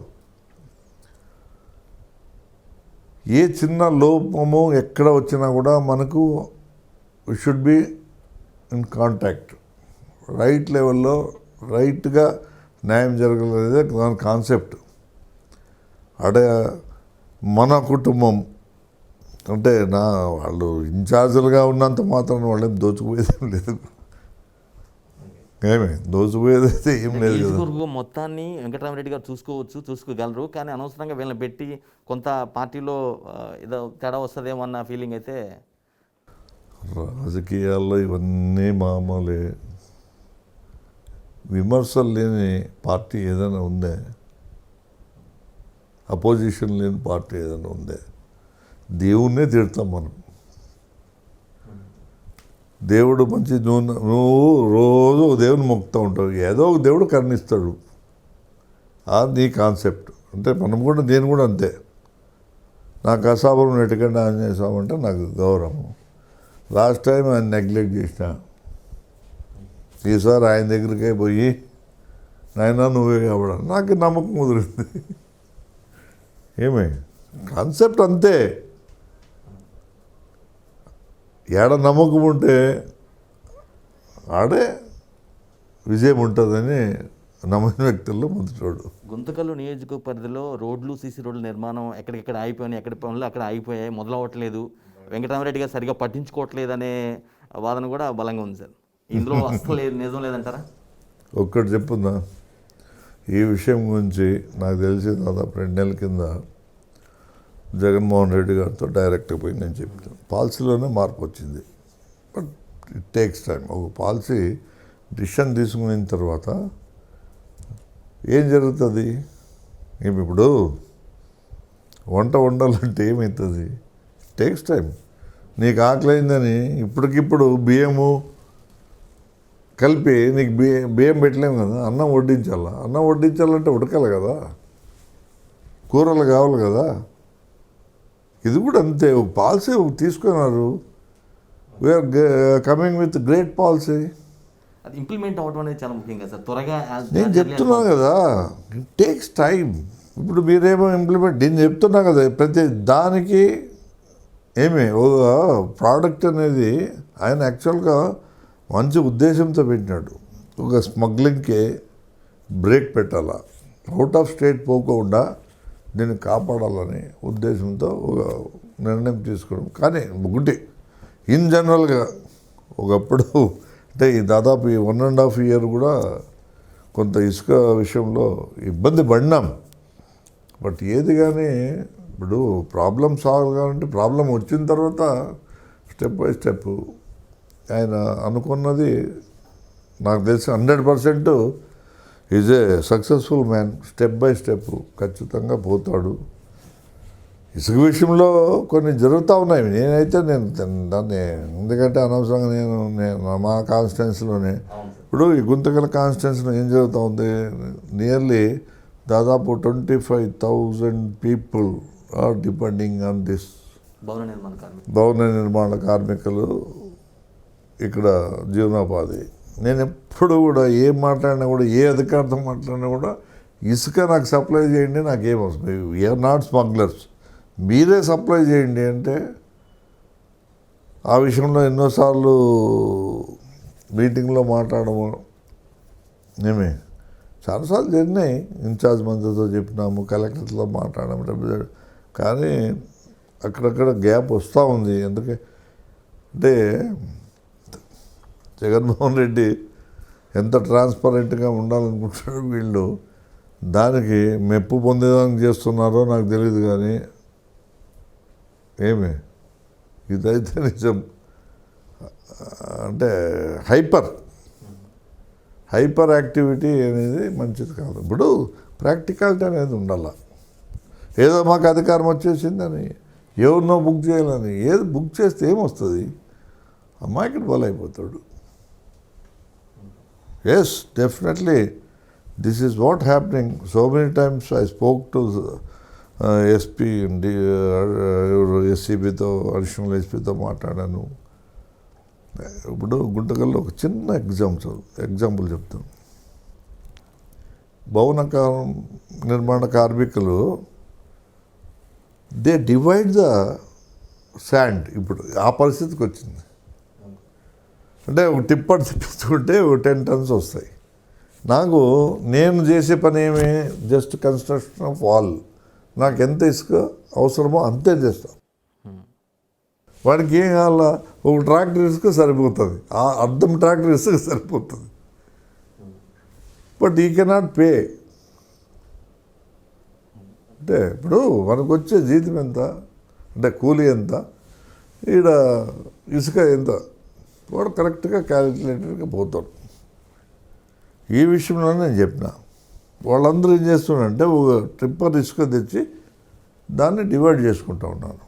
ఏ చిన్న లోపము ఎక్కడ వచ్చినా కూడా మనకు should be in contact, right లెవెల్లో రైట్గా న్యాయం జరగలేదే దాని కాన్సెప్ట్. అడే మన కుటుంబం అంటే వాళ్ళు ఇన్ఛార్జీలుగా ఉన్నంత మాత్రం వాళ్ళేం దోచుకుపోయేదేం లేదు, ఏమి దోచుకుపోయేదైతే ఏం లేదు కదా. నియోజకవర్గం మొత్తాన్ని వెంకటరామరెడ్డి గారు చూసుకోగలరు, కానీ అనవసరంగా వీళ్ళని పెట్టి కొంత పార్టీలో ఏదో తేడా వస్తుందేమో అన్న ఫీలింగ్ అయితే. రాజకీయాల్లో ఇవన్నీ మామూలే. విమర్శలు లేని పార్టీ ఏదైనా ఉందే? అపోజిషన్ లేని పార్టీ ఏదైనా ఉందే? దేవుణ్ణే తిడతాం మనం. దేవుడు మంచి నువ్వు రోజు దేవుని మొక్కుతూ ఉంటావు, ఏదో ఒక దేవుడు కరుణిస్తాడు, అది నీ కాన్సెప్ట్. అంటే మనం కూడా, నేను కూడా అంతే. నాకు అసాపురం నెట్టుకంటే ఆంజనేయ స్వామి అంటే నాకు గౌరవం. లాస్ట్ టైం ఆయన నెగ్లెక్ట్ చేసిన, ఈసారి ఆయన దగ్గరికే పోయి నాయన నువ్వే కాబడా నాకు నమ్మకం కుదిరింది. ఏమే కాన్సెప్ట్ అంతే. ఏడ నమ్మకం ఉంటే ఆడే విజయం ఉంటుందని నమ్మిన వ్యక్తుల్లో మొదటివాడు. గుంతకల్లు నియోజకవర్గ పరిధిలో రోడ్లు, సీసీ రోడ్ల నిర్మాణం ఎక్కడికెక్కడ ఆగిపోయినాయి, ఎక్కడి పనులు అక్కడ ఆగిపోయాయి, మొదలవ్వట్లేదు, వెంకటరామరెడ్డి గారు సరిగా పట్టించుకోవట్లేదు అనే వాదన కూడా బలంగా ఉంది సార్. ఇందులో అసలు నిజం లేదంటారా? ఒక్కటి చెప్పుందా, ఈ విషయం గురించి నాకు తెలిసి దాదాపు 2 నెలల కింద జగన్మోహన్ రెడ్డి గారితో డైరెక్ట్గా పోయి నేను చెప్తాను, పాలసీలోనే మార్పు వచ్చింది, బట్ ఇట్ టేక్స్ టైం. ఒక పాలసీ డిసిషన్ తీసుకున్న తర్వాత ఏం జరుగుతుంది? ఇప్పుడు వంట వండాలంటే ఏమవుతుంది? Takes time. నీకు ఆకలైందని ఇప్పటికిప్పుడు బియ్యము కలిపి నీకు బియ్యం పెట్టలేము కదా, అన్నం వడ్డించాలా. అన్నం వడ్డించాలంటే ఉడకాలి కదా, కూరలు కావాలి కదా. ఇది కూడా అంతే. ఒక పాలసీ తీసుకున్నారు, we are coming with great policy. అది ఇంప్లిమెంట్ అవ్వడం అనేది చాలా ముఖ్యం కదా సార్, త్వరగా. నేను చెప్తున్నాను కదా, ఇట్ టేక్స్ టైం. ఇప్పుడు మీరేమో ఇంప్లిమెంట్, నేను చెప్తున్నా కదా, ప్రతి దానికి ఏమి ఒక ప్రోడక్ట్ అనేది ఆయన యాక్చువల్గా మంచి ఉద్దేశంతో పెట్టినాడు. ఒక స్మగ్లింగ్కి బ్రేక్ పెట్టాలా, అవుట్ ఆఫ్ స్టేట్ పోకుండా దీన్ని కాపాడాలని ఉద్దేశంతో ఒక నిర్ణయం తీసుకోవడం. కానీ ఒకటి ఇన్ జనరల్గా ఒకప్పుడు అంటే ఈ దాదాపు ఈ 1.5 year కూడా కొంత ఇసుక విషయంలో ఇబ్బంది పడినాం. బట్ ఏది కానీ ఇప్పుడు ప్రాబ్లం సాల్వ్ కావాలంటే ప్రాబ్లం వచ్చిన తర్వాత స్టెప్ బై స్టెప్ ఆయన అనుకున్నది నాకు తెలిసి 100% is a successful man. Step by step ఖచ్చితంగా పోతాడు. ఇసుక విషయంలో కొన్ని జరుగుతూ ఉన్నాయి. నేనైతే దాన్ని ఎందుకంటే అనవసరంగా నేను మా కాన్స్టిట్యున్సీలోనే ఇప్పుడు ఈ గుంతకల్ కాన్స్టిట్యున్సీలో ఏం జరుగుతూ ఉంది, నియర్లీ దాదాపు 25,000 people are depending on this. భవన నిర్మాణ కార్మికులు ఇక్కడ జీవనోపాధి. నేను ఎప్పుడు కూడా ఏం మాట్లాడినా కూడా, ఏ అధికారితో మాట్లాడినా కూడా ఇసుక నాకు సప్లై చేయండి, నాకేం వస్తుంది, వీఆర్ నాట్ స్మగ్లర్స్, మీరే సప్లై చేయండి అంటే ఆ విషయంలో ఎన్నోసార్లు మీటింగ్లో మాట్లాడము ఏమే చాలాసార్లు జరిగినాయి. ఇన్ఛార్జ్ మంత్రితో చెప్పినాము, కలెక్టర్తో మాట్లాడము, కానీ అక్కడక్కడ గ్యాప్ వస్తూ ఉంది. అంటే జగన్మోహన్ రెడ్డి ఎంత ట్రాన్స్పరెంట్గా ఉండాలనుకుంటున్నాడు, వీళ్ళు దానికి మెప్పు పొందేదానికి చేస్తున్నారో నాకు తెలియదు. కానీ ఏమి ఇదైతే నిజం. అంటే హైపర్ యాక్టివిటీ అనేది మంచిది కాదు. ఇప్పుడు ప్రాక్టికాలిటీ అనేది ఉండాల. ఏదో మాకు అధికారం వచ్చేసిందని, ఎవరినో బుక్ చేయాలని, ఏది బుక్ చేస్తే ఏమొస్తుంది, అమ్మాయికి బలైపోతాడు. Yes, definitely. This is what happening. So many times I spoke to SP ఎస్సీబీతో అడిషనల్ ఎస్పీతో మాట్లాడాను. ఇప్పుడు గుంటకల్లో ఒక చిన్న ఎగ్జాంపుల్ చెప్తాను. భవన నిర్మాణ కార్మికులు దే డివైడ్ ద శాండ్. ఇప్పుడు ఆ పరిస్థితికి వచ్చింది. అంటే ఒక టిప్పర్ తిప్పించుకుంటే ఒక 10 tons వస్తాయి. నేను చేసే పని ఏమి, జస్ట్ కన్స్ట్రక్షన్ ఆఫ్ వాల్. నాకు ఎంత ఇసుక అవసరమో అంతే చేస్తాను. వాడికి ఏం కావాలా, ఒక ట్రాక్టర్ ఇసుక సరిపోతుంది, అర్ధం ట్రాక్టర్ ఇసుక సరిపోతుంది. బట్ ఈ కెనాట్ పే. అంటే ఇప్పుడు మనకు వచ్చే జీతం ఎంత, అంటే కూలీ ఎంత, ఈడ ఇసుక ఎంత, వాడు కరెక్ట్గా క్యాలిక్యులేటర్గా పోతాడు. ఈ విషయంలో నేను చెప్పిన వాళ్ళందరూ ఏం చేస్తున్నారంటే ఒక ట్రిప్పర్ ఇసుక తెచ్చి దాన్ని డివైడ్ చేసుకుంటూ ఉన్నాను.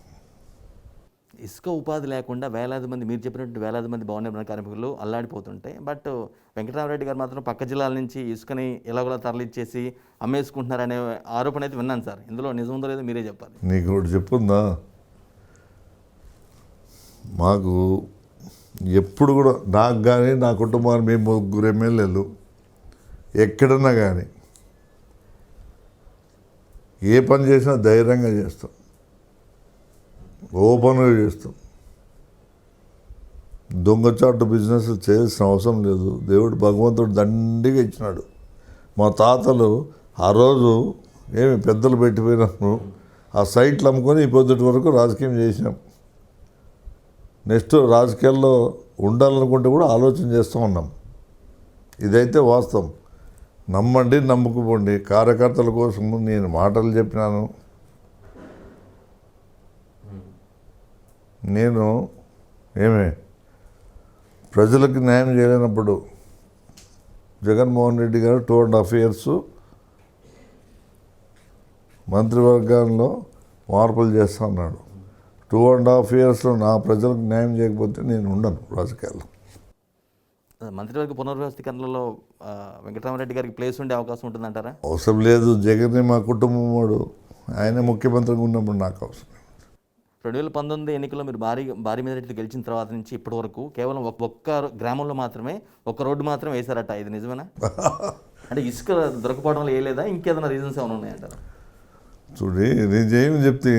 ఇసుక ఉపాధి లేకుండా వేలాది మంది, మీరు చెప్పినట్టు వేలాది మంది భవన నిర్మాణ కార్మికులు అల్లాడిపోతుంటాయి. బట్ వెంకటరామరెడ్డి గారు మాత్రం పక్క జిల్లాల నుంచి ఇసుకని ఎలాగోలా తరలిచ్చేసి అమ్మేసుకుంటున్నారనే ఆరోపణ అయితే విన్నాను సార్. ఇందులో నిజం ఉందో లేదో మీరే చెప్పాలి. నీకు ఒకటి చెప్పుందా, మాకు ఎప్పుడు కూడా నాకు కానీ నా కుటుంబాన్ని మేము 3 ఎమ్మెల్యేలు ఎక్కడన్నా కానీ ఏ పని చేసినా ధైర్యంగా చేస్తాం, ఓపెన్గా చేస్తాం. దొంగచాటు బిజినెస్ చేయాల్సిన అవసరం లేదు. దేవుడు భగవంతుడు దండిగా ఇచ్చినాడు. మా తాతలు ఆ రోజు ఏమి పెద్దలు పెట్టిపోయినప్పుడు ఆ సైట్లు అమ్ముకొని ఈ పొద్దుటి వరకు రాజకీయం చేసినాం. నెక్స్ట్ రాజకీయాల్లో ఉండాలనుకుంటే కూడా ఆలోచన చేస్తూ ఉన్నాం. ఇదైతే వాస్తవం. నమ్మండి, నమ్ముకుపోండి. కార్యకర్తల కోసం నేను మాటలు చెప్పినాను. నేను ప్రజలకు న్యాయం చేయలేనప్పుడు జగన్మోహన్ రెడ్డి గారు 2.5 years మంత్రివర్గంలో మార్పులు చేస్తా ఉన్నాడు. 2.5 yearsలో నా ప్రజలకు న్యాయం చేయకపోతే నేను ఉండను రాజకీయాల్లో. మంత్రివర్గ పునర్వ్యవస్థీకరణలో వెంకటరామరెడ్డి గారికి ప్లేస్ ఉండే అవకాశం ఉంటుందంటారా? అవసరం లేదు. జగన్ మా కుటుంబం వాడు, ఆయన ముఖ్యమంత్రిగా ఉన్నప్పుడు నాకు అవసరం. 2019 ఎన్నికల్లో మీరు భారీ మెజారిటీతో గెలిచిన తర్వాత నుంచి ఇప్పటి వరకు కేవలం ఒక్క గ్రామంలో మాత్రమే ఒక రోడ్డు మాత్రం వేశారట. ఇది నిజమేనా? అంటే ఇసుక దొరకపోవడం వేయలేదా, ఇంకేదైనా రీజన్స్ ఏమైనా ఉన్నాయంటారా? చూడి, నేను చెప్తే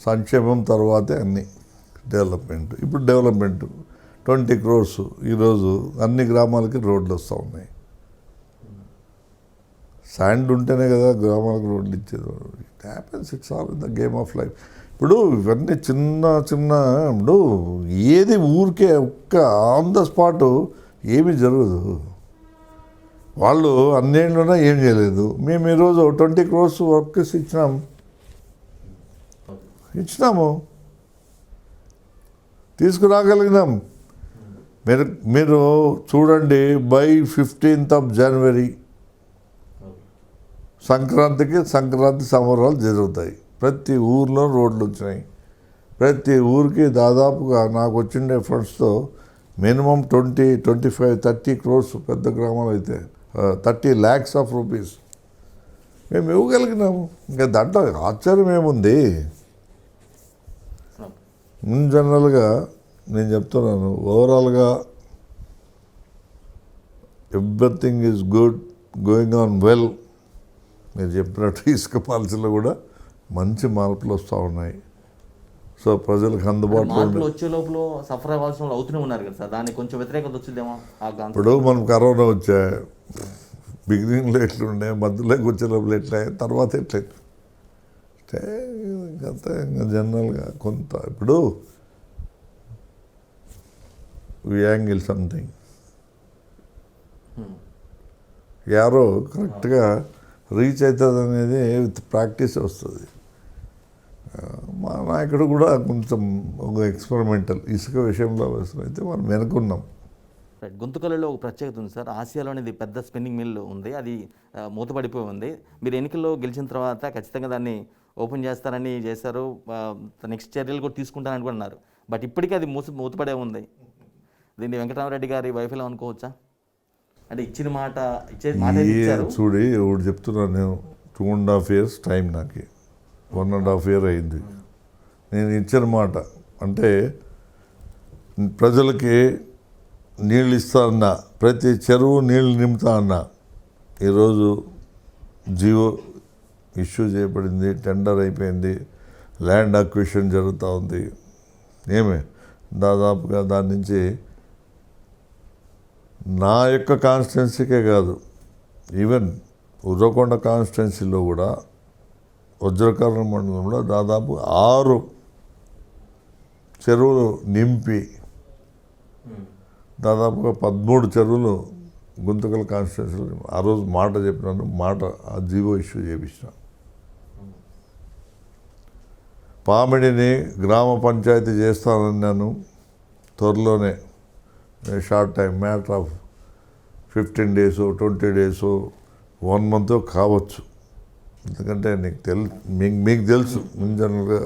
సంక్షేమం తర్వాతే అన్ని డెవలప్మెంట్. ఇప్పుడు డెవలప్మెంట్ 20 crores ఈరోజు అన్ని గ్రామాలకి రోడ్లు వస్తూ ఉన్నాయి. శాండ్ ఉంటేనే కదా గ్రామాలకు రోడ్లు ఇచ్చేది. It happens, it's all in the game of life. ఇప్పుడు ఇవన్నీ చిన్న ఇప్పుడు ఏది ఊరికే ఒక్క ఆన్ ద స్పాట్ ఏమీ జరగదు. వాళ్ళు అన్నేళ్ళున్నా ఏం చేయలేదు. మేము ఈరోజు 20 crores వర్క్స్ ఇచ్చినాము, తీసుకురాగలిగినాం. మీరు చూడండి, బై 15th January సంక్రాంతి సంబరాలు జరుగుతాయి. ప్రతి ఊర్లో రోడ్లు వచ్చినాయి. ప్రతి ఊరికి దాదాపుగా నాకు వచ్చిండే ఫండ్స్తో మినిమం 20, 25, 30 crores పెద్ద గ్రామాలు అయితే 30 lakhs rupees మేము ఇవ్వగలిగినాము. ఇంకా దాంట్లో ఆశ్చర్యం ఏముంది? ఇన్ జనరల్గా నేను చెప్తున్నాను, ఓవరాల్గా everything is good, going on well. మీరు చెప్పినట్టు ఇసుక పాలసీలో కూడా మంచి మార్పులు వస్తూ ఉన్నాయి. సో ప్రజలకు అందుబాటులో వచ్చే లోపల సఫర్ అవ్వాల్సిన వాళ్ళు అవుతూనే ఉన్నారు కదా సార్. దానికి కొంచెం వ్యతిరేకత వచ్చిందేమో. ఇప్పుడు మనం కరోనా వచ్చాయి, బిగినింగ్లో ఎట్లుండే, మధ్యలోకి వచ్చే లోపల ఎట్లా, తర్వాత ఎట్లా అంటే ఇంకంతా ఇంకా జనరల్గా కొంత ఇప్పుడు యాంగిల్ సంథింగ్ యారో కరెక్ట్గా రీచ్ అవుతుంది అనేది విత్ ప్రాక్టీస్ వస్తుంది. మా నాయకుడు కూడా కొంచెం ఒక ఎక్స్పెరిమెంటల్ ఇసుక విషయంలో అయితే మనం వెనుకున్నాం. గుంతకల్లో ఒక ప్రత్యేకత ఉంది సార్. ఆసియాలో అనేది పెద్ద స్పిన్నింగ్ మిల్ ఉంది, అది మూతపడిపోయి ఉంది. మీరు ఎన్నికల్లో గెలిచిన తర్వాత ఖచ్చితంగా దాన్ని ఓపెన్ చేస్తారని చేశారు, నెక్స్ట్ చర్యలు కూడా తీసుకుంటారని కూడా అన్నారు. బట్ ఇప్పటికీ అది మూతపడే ఉంది. దీన్ని వెంకటరామరెడ్డి గారి వైఫల్యం అనుకోవచ్చా? అంటే ఇచ్చిన మాట ఇచ్చారు. చూడి ఒకటి చెప్తున్నాను నేను, 2.5 years టైం నాకు, 1.5 year అయింది. నేను ఇచ్చిన మాట అంటే ప్రజలకి నీళ్ళు ఇస్తా అన్నా, ప్రతి చెరువు నీళ్ళు నింపుతా అన్నా. ఈరోజు జియో ఇష్యూ చేయబడింది, టెండర్ అయిపోయింది, ల్యాండ్ అక్విజిషన్ జరుగుతూ ఉంది. ఏమే దాదాపుగా దాని నుంచి నా యొక్క కాన్స్టిట్యున్సీకే కాదు, ఈవెన్ ఉర్రకొండ కాన్స్టిట్యున్సీలో కూడా వజ్రకర్ణ మండలంలో దాదాపు 6 చెరువులు నింపి దాదాపుగా 13 చెరువులు గుంతకల్ కాన్స్టిట్యున్సీలో ఆ రోజు మాట చెప్పినాను, మాట ఆ జీవో ఇష్యూ చేయించిన. పామిడిని గ్రామ పంచాయతీ చేస్తానన్నాను త్వరలోనే, short time, matter of 15 days 20 days 1 month కావచ్చు. ఎందుకంటే మీకు తెలుసు జనరల్గా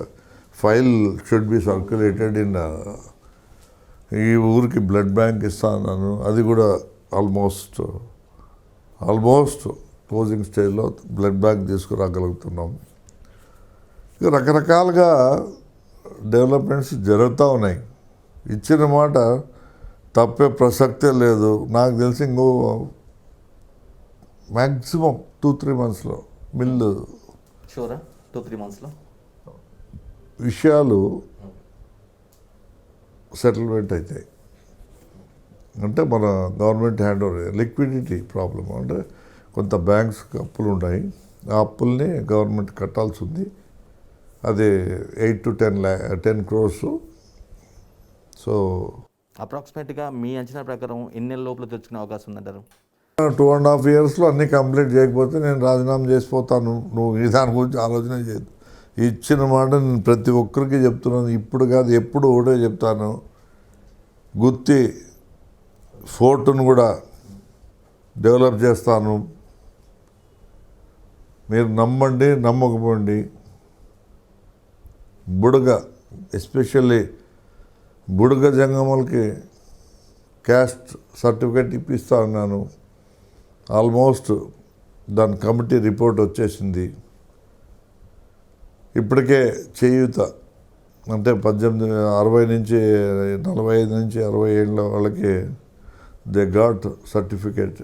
file should be circulated in ఈ ఊరికి బ్లడ్ బ్యాంక్ ఇస్తాను, అది కూడా ఆల్మోస్ట్ క్లోజింగ్ స్టేజ్లో బ్లడ్ బ్యాంక్ తీసుకురాగలుగుతున్నాం. ఇక రకరకాలుగా డెవలప్మెంట్స్ జరుగుతూ ఉన్నాయి. ఇచ్చిన మాట తప్పే ప్రసక్తే లేదు. నాకు తెలిసి ఇంకో మ్యాక్సిమం 2-3 monthsలో మిల్లు షూరా 2-3 monthsలో విషయాలు సెటిల్మెంట్ అవుతాయి. అంటే మన government hand over, liquidity problem అంటే కొంత బ్యాంక్స్ అప్పులు ఉన్నాయి, ఆ అప్పుల్ని గవర్నమెంట్ కట్టాల్సి ఉంది. అది 8 to 10 crores. సో అప్రాక్సిమేట్గా మీ అంచనా ప్రకారం ఎన్ని నెలల లోపల తెచ్చుకునే అవకాశం ఉందంటారు? 2.5 yearsలో అన్నీ కంప్లీట్ చేయకపోతే నేను రాజీనామా చేసిపోతాను. నువ్వు ఈ దాని గురించి ఆలోచన చేయదు. ఇచ్చిన మాట నేను ప్రతి ఒక్కరికి చెప్తున్నాను, ఇప్పుడు కాదు ఎప్పుడు ఒకటే చెప్తాను. గుత్తి ఫోర్టును కూడా డెవలప్ చేస్తాను, మీరు నమ్మండి నమ్మకపోండి. బుడగ ఎస్పెషల్లీ బుడగ జంగములకి క్యాస్ట్ సర్టిఫికేట్ ఇప్పిస్తా అన్నాను. ఆల్మోస్ట్ దాని కమిటీ రిపోర్ట్ వచ్చేసింది. ఇప్పటికే చేయూత అంటే 60 నుంచి 45 నుంచి 60 ఏళ్ళ వాళ్ళకి దే గాట్ సర్టిఫికేట్.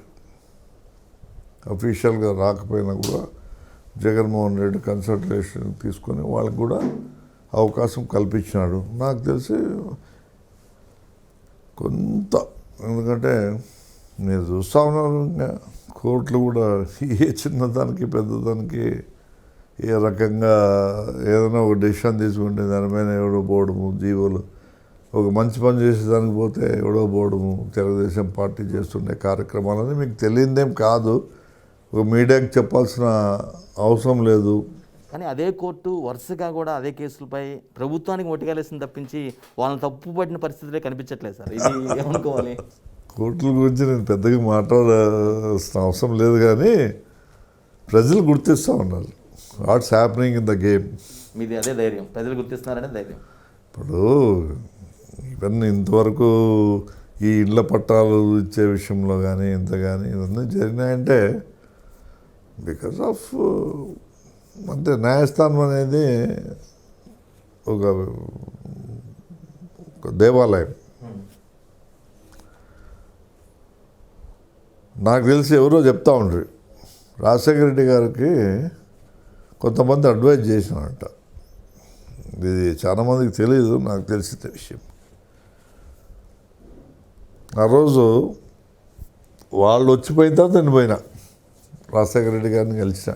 అఫీషియల్గా రాకపోయినా కూడా జగన్మోహన్ రెడ్డి కన్సల్టేషన్ తీసుకొని వాళ్ళకి కూడా అవకాశం కల్పించినాడు. నాకు తెలిసి కొంత, ఎందుకంటే మీరు చూస్తూ ఉన్నారు ఇంకా కోర్టులు కూడా ఏ చిన్నదానికి పెద్దదానికి ఏ రకంగా ఏదైనా ఒక డెసిషన్ తీసుకుంటే దానిపైన ఎవడో పోవడము, జీవోలు ఒక మంచి పని చేసేదానికి పోతే ఎవడో పోవడము, తెలుగుదేశం పార్టీ చేస్తుండే కార్యక్రమాలని మీకు తెలియదేం కాదు, ఒక మీడియాకి చెప్పాల్సిన అవసరం లేదు. కానీ అదే కోర్టు వరుసగా కూడా అదే కేసులపై ప్రభుత్వానికి మొట్టికాలేసింది తప్పించి వాళ్ళని తప్పు పట్టిన పరిస్థితులే కనిపించట్లేదు సార్. ఇది ఏమనుకోవాలి? కోర్టుల గురించి నేను పెద్దగా మాట్లాడాల్సిన అవసరం లేదు, కానీ ప్రజలు గుర్తిస్తూ ఉన్నారు what's happening in the game. మీది అదే ధైర్యం, ప్రజలు గుర్తిస్తున్నారనే ధైర్యం. ఇప్పుడు ఇవన్నీ ఇంతవరకు ఈ ఇళ్ల పట్టాలు ఇచ్చే విషయంలో కానీ ఇవన్నీ జరిగినాయంటే బికాస్ ఆఫ్ అంటే న్యాయస్థానం అనేది ఒక దేవాలయం. నాకు తెలిసి ఎవరో చెప్తా ఉండరు, రాజశేఖర రెడ్డి గారికి కొంతమంది అడ్వైజ్ చేసినారంట. ఇది చాలామందికి తెలియదు, నాకు తెలిసిన విషయం. ఆ రోజు వాళ్ళు వచ్చిపోయిన తర్వాత నేను పోయినా, రాజశేఖర రెడ్డి గారిని కలిసిన,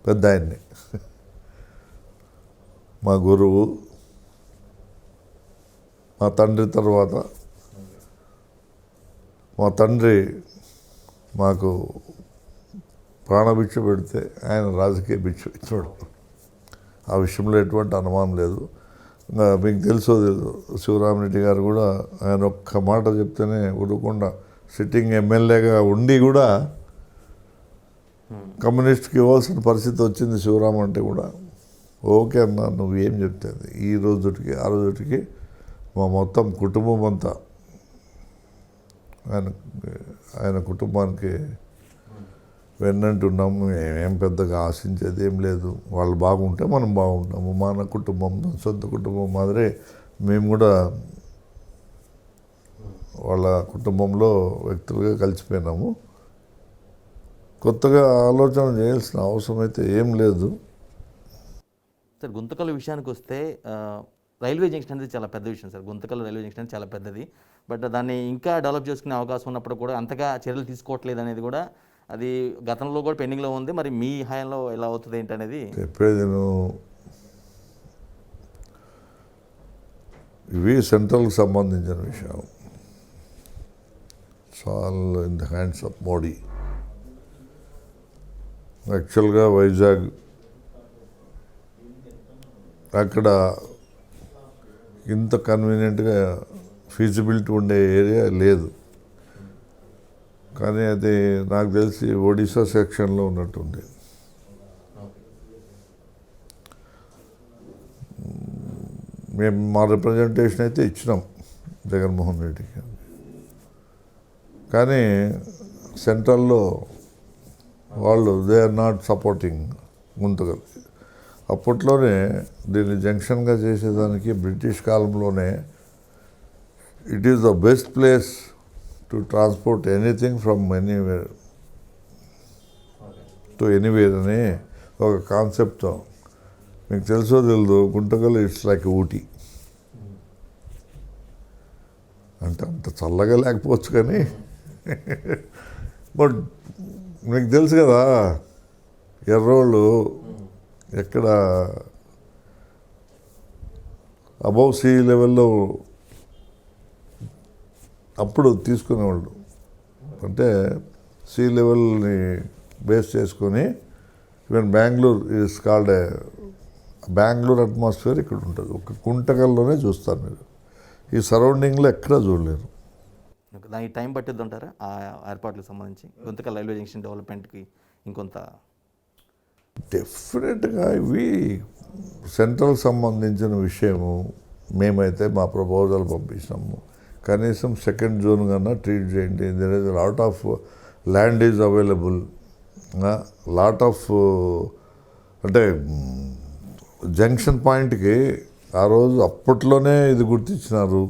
పెద్ద ఆయన్ని, మా గురువు, మా తండ్రి తర్వాత మా తండ్రి మాకు ప్రాణభిక్ష పెడితే ఆయన రాజకీయ భిక్ష ఇచ్చాడు. ఆ విషయంలో ఎటువంటి అనుమానం లేదు. మీకు తెలుసో శివరామరెడ్డి గారు కూడా ఆయన ఒక్క మాట చెప్తేనే ఉడకుండా సిట్టింగ్ ఎమ్మెల్యేగా ఉండి కూడా కమ్యూనిస్ట్కి ఇవ్వాల్సిన పరిస్థితి వచ్చింది. శివరాం అంటే కూడా ఓకే అన్నా, నువ్వు ఏం చెప్తే ఈ రోజుకి ఆ రోజుకి మా మొత్తం కుటుంబం అంతా ఆయన కుటుంబానికి వెన్నంటున్నాము. ఏం పెద్దగా ఆశించేది ఏం లేదు. వాళ్ళు బాగుంటే మనం బాగుంటాము. మన కుటుంబం సొంత కుటుంబం మాదిరే మేము కూడా వాళ్ళ కుటుంబంలో వ్యక్తులుగా కలిసిపోయినాము. కొత్తగా ఆలోచన చేయాల్సిన అవసరం అయితే ఏం లేదు. సార్ గుంతకల్ విషయానికి వస్తే రైల్వే జంక్షన్ అనేది చాలా పెద్ద విషయం సార్. గుంతకల్ రైల్వే జంక్షన్ అనేది చాలా పెద్దది. బట్ దాన్ని ఇంకా డెవలప్ చేసుకునే అవకాశం ఉన్నప్పుడు కూడా అంతగా చర్యలు తీసుకోవట్లేదు అనేది కూడా అది గతంలో కూడా పెండింగ్లో ఉంది. మరి మీ హయాంలో ఎలా అవుతుంది ఏంటనేది చెప్పేది నేను ఇవి సెంట్రల్కి సంబంధించిన విషయం. All in the hands of Modi. యాక్చువల్గా వైజాగ్ అక్కడ ఇంత కన్వీనియంట్గా ఫీజిబిలిటీ ఉండే ఏరియా లేదు. కానీ అది నాకు తెలిసి ఒడిశా సెక్షన్లో ఉన్నట్టుంది. మేము మా రిప్రజెంటేషన్ అయితే ఇచ్చినాం జగన్మోహన్ రెడ్డికి. కానీ సెంట్రల్లో వాళ్ళు they are not supporting Guntakal. అప్పట్లోనే దీన్ని జంక్షన్గా చేసేదానికి బ్రిటిష్ కాలంలోనే it is the best place to transport anything from anywhere to anywhere అని ఒక కాన్సెప్ట్తో. మీకు తెలుసో తెలియదు, గుంతకల్ ఇట్స్ లైక్ ఊటీ. అంటే అంత చల్లగా లేకపోవచ్చు కానీ బట్ మీకు తెలుసు కదా, ఎర్రోళ్ళు ఎక్కడ అబౌవ్ సీ లెవెల్లో అప్పుడు తీసుకునేవాళ్ళు. అంటే సీ లెవెల్ని బేస్ చేసుకొని even Bengaluru is called Bengaluru atmosphere ఇక్కడ ఉంటుంది. ఒక గుంతకల్లోనే చూస్తారు మీరు. ఈ సరౌండింగ్లో ఎక్కడా చూడలేరు. దానికి టైం పట్టిద్ది అంటారా ఆ ఏర్పాట్లకు సంబంధించి? గుంతకల్ రైల్వే జంక్షన్ డెవలప్మెంట్కి ఇంకొంత డెఫినెట్గా ఇవి సెంట్రల్ సంబంధించిన విషయము. మేమైతే మా ప్రపోజల్ పంపించినాము. కనీసం సెకండ్ జోన్ కన్నా ట్రీట్ చేయండి. There is lot of land is available. Lot of అంటే జంక్షన్ పాయింట్కి ఆ రోజు అప్పట్లోనే ఇది గుర్తించినారు.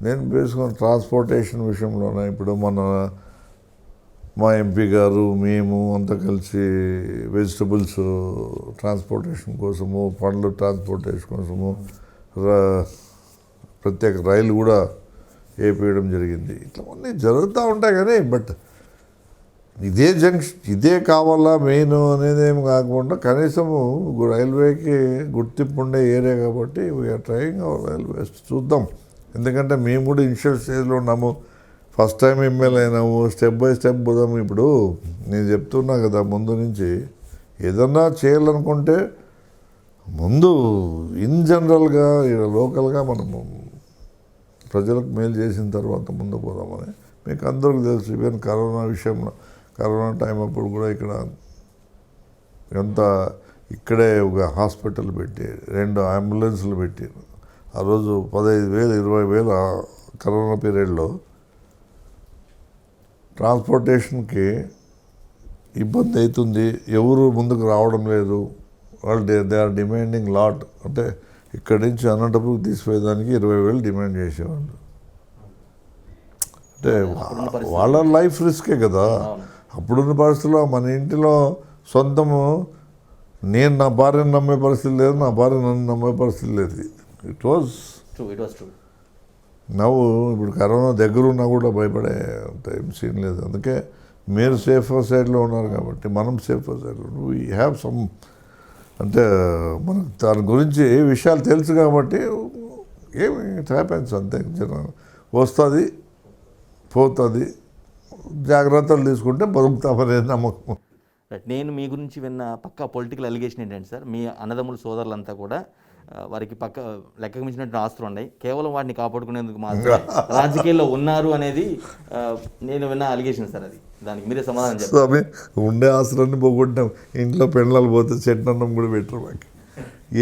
నేను బేసుకొని ట్రాన్స్పోర్టేషన్ విషయంలోనే ఇప్పుడు మా ఎంపీ గారు మేము అంతా కలిసి వెజిటబుల్స్ ట్రాన్స్పోర్టేషన్ కోసము, పండ్లు ట్రాన్స్పోర్టేషన్ కోసము ప్రత్యేక రైలు కూడా వేయడం జరిగింది. ఇట్లా జరుగుతూ ఉంటాయి కానీ బట్ ఇదే జంక్షన్ ఇదే కావాలా మెయిన్ అనేది ఏమి కాకుండా కనీసము రైల్వేకి గుర్తింపు ఉండే ఏరియా కాబట్టి వీఆర్ ట్రయింగ్ అవర్ రైల్వేస్. చూద్దాం. ఎందుకంటే మేము కూడా ఇనిషియల్ స్టేజ్లో ఉన్నాము. ఫస్ట్ టైం ఎమ్మెల్యే అయినాము. స్టెప్ బై స్టెప్ పోదాము. ఇప్పుడు నేను చెప్తున్నా కదా, ముందు నుంచి ఏదన్నా చేయాలనుకుంటే ముందు ఇన్ జనరల్గా లోకల్గా మనము ప్రజలకు మేలు చేసిన తర్వాత ముందు పోదామని మీకు అందరికీ తెలుసు. ఈవెన్ కరోనా విషయంలో కరోనా టైం అప్పుడు కూడా ఇక్కడ ఎంత ఇక్కడే ఒక హాస్పిటల్ పెట్టి 2 అంబులెన్స్లు పెట్టి ఆ రోజు 15,000 20,000 కరోనా పీరియడ్లో ట్రాన్స్పోర్టేషన్కి ఇబ్బంది అవుతుంది. ఎవరు ముందుకు రావడం లేదు. వాళ్ళు దే ఆర్ డిమాండింగ్ లాట్. అంటే ఇక్కడి నుంచి అనంతపురం తీసిపోయేదానికి 20,000 డిమాండ్ చేసేవాళ్ళు. అంటే వాళ్ళ లైఫ్ రిస్కే కదా. అప్పుడున్న పరిస్థితుల్లో మన ఇంటిలో సొంతము నేను నా భార్యను నమ్మే పరిస్థితి లేదు, నా భార్య నన్ను నమ్మే పరిస్థితి లేదు. It was true. నవ్వు ఇప్పుడు కరోనా దగ్గర ఉన్నా కూడా భయపడే అంత ఏం సీన్ లేదు. అందుకే మీరు సేఫర్ సైడ్లో ఉన్నారు కాబట్టి మనం సేఫర్ సైడ్లో వీ హ్యావ్ సమ్ అంటే మనకు దాని గురించి విషయాలు తెలుసు కాబట్టి ఏమి ఇట్ హ్యాపెన్స్ అంతే. వస్తుంది పోతుంది, జాగ్రత్తలు తీసుకుంటే బతుకుతామనేది నమ్మకం. నేను మీ గురించి విన్న పక్కా పొలిటికల్ అలిగేషన్ ఏంటంటే సార్, మీ అన్నదమ్ముల సోదరులంతా కూడా వారికి పక్క లెక్కకు మించినట్టు ఆస్తులు ఉన్నాయి, కేవలం వాటిని కాపాడుకునేందుకు మాత్రమే రాజకీయాల్లో ఉన్నారు అనేది నేను విన్న అలిగేషన్ సార్. అది దానికి మీరే సమాధానం చెప్పారు. ఉండే ఆస్తులన్నీ పోగొట్టాం. ఇంట్లో పెండ్లాలు పోతే చెట్టన్నం కూడా పెట్టరు మాకు.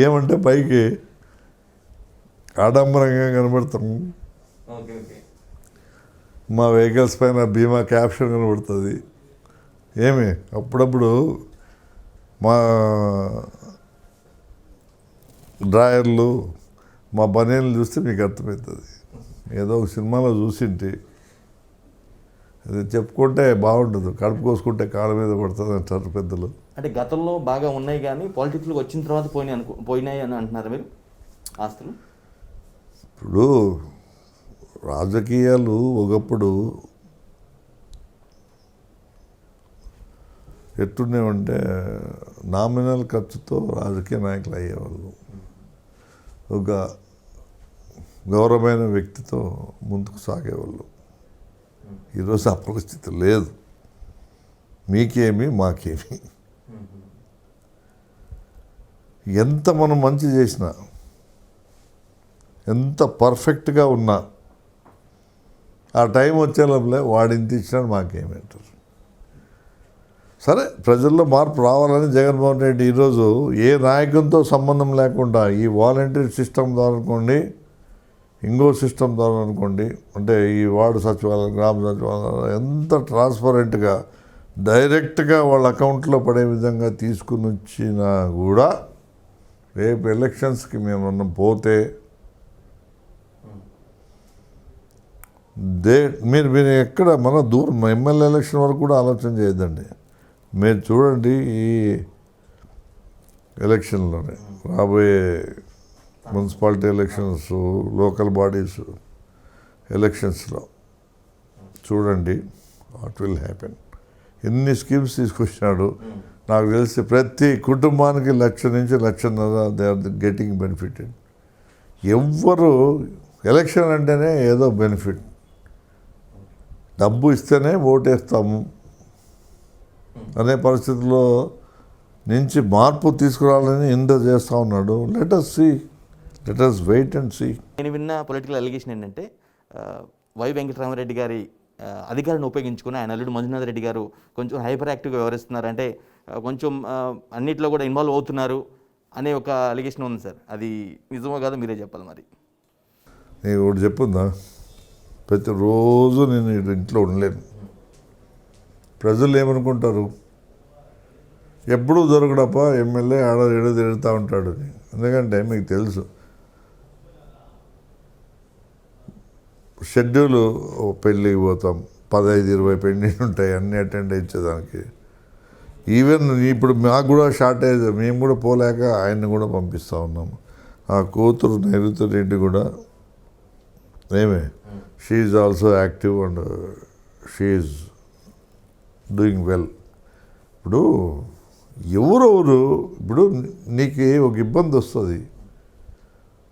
ఏమంటే పైకి ఆడంబరంగా కనబడతాం. మా వెహికల్స్ పైన బీమా క్యాప్షన్ కనబడుతుంది. ఏమి అప్పుడప్పుడు మా డ్రాయర్లు మా బనీలు చూస్తే మీకు అర్థమవుతుంది. ఏదో ఒక సినిమాలో చూసింటి, అది చెప్పుకుంటే బాగుండదు, కడుపు కోసుకుంటే కాళ్ళ మీద పడుతుంది అంటారు పెద్దలు. అంటే గతంలో బాగా ఉన్నాయి కానీ పాలిటిక్స్లోకి వచ్చిన తర్వాత పోయినాయి అని అంటున్నారు మీరు ఆస్తులు? ఇప్పుడు రాజకీయాలు ఒకప్పుడు ఎట్టుండేవంటే నామినల్ ఖర్చుతో రాజకీయ నాయకులు అయ్యేవాళ్ళు. ఒక గౌరవమైన వ్యక్తితో ముందుకు సాగేవాళ్ళు. ఈరోజు ఆ పరిస్థితి లేదు. మీకేమి మాకేమి, ఎంత మనం మంచి చేసినా, ఎంత పర్ఫెక్ట్గా ఉన్నా, ఆ టైం వచ్చే లోపలే వాడింత ఇచ్చినాడు మాకేమి అంటారు. సరే, ప్రజల్లో మార్పు రావాలని జగన్మోహన్ రెడ్డి ఈరోజు ఏ నాయకునితో సంబంధం లేకుండా ఈ వాలంటీర్ సిస్టమ్ ద్వారా అనుకోండి, ఇంకో సిస్టమ్ ద్వారా అనుకోండి, అంటే ఈ వార్డు సచివాలయం, గ్రామ సచివాలయం ఎంత ట్రాన్స్పరెంట్గా డైరెక్ట్గా వాళ్ళ అకౌంట్లో పడే విధంగా తీసుకుని వచ్చినా కూడా రేపు ఎలక్షన్స్కి మేము పోతే మీరు ఎక్కడ మన దూరం ఎమ్మెల్యే ఎలక్షన్ వరకు కూడా ఆలోచన చేయొద్దండి. మీరు చూడండి, ఈ ఎలక్షన్లోనే రాబోయే మున్సిపాలిటీ ఎలక్షన్స్, లోకల్ బాడీస్ ఎలక్షన్స్లో చూడండి వాట్ విల్ హ్యాపెన్. ఎన్ని స్కీమ్స్ తీసుకొచ్చినాడు. నాకు తెలిసి ప్రతి కుటుంబానికి 1,00,000 నుంచి 1,50,000 దే ఆర్ గెటింగ్ బెనిఫిటెడ్. ఎవ్వరు ఎలక్షన్ అంటేనే ఏదో బెనిఫిట్, డబ్బు ఇస్తేనే ఓటేస్తాము అనే పరిస్థితుల్లో నుంచి మార్పు తీసుకురావాలని ఇంత చేస్తూ ఉన్నాడు. Let us wait and see. నేను విన్న పొలిటికల్ అలిగేషన్ ఏంటంటే వై వెంకటరామరెడ్డి గారి అధికారాన్ని ఉపయోగించుకుని ఆయన అల్లుడు మంజునాథ్ రెడ్డి గారు కొంచెం హైపర్ యాక్టివ్గా వ్యవహరిస్తున్నారు, అంటే కొంచెం అన్నిట్లో కూడా ఇన్వాల్వ్ అవుతున్నారు అనే ఒక అలిగేషన్ ఉంది సార్. అది నిజమో కాదో మీరే చెప్పాలి. మరి నేను ఒకటి చెప్పుందా, ప్రతిరోజు నేను ఇంట్లో ఉండలేను. ప్రజలు ఏమనుకుంటారు, ఎప్పుడూ దొరకడప్ప ఎమ్మెల్యే ఏడో తిరుగుతూ ఉంటాడు అని. ఎందుకంటే మీకు తెలుసు, షెడ్యూలు పెళ్ళికి పోతాం, 15-20 పెళ్ళిళ్ళు ఉంటాయి, అన్నీ అటెండ్ ఇచ్చేదానికి. ఈవెన్ ఇప్పుడు మాకు కూడా షార్టేజ్, మేము కూడా పోలేక ఆయన్ని కూడా పంపిస్తూ ఉన్నాము. ఆ కూతురు నైరుతి రెడ్డి కూడా she is also active and she is doing well. ఇప్పుడు ఎవరెవరు, ఇప్పుడు నీకు ఒక ఇబ్బంది వస్తుంది,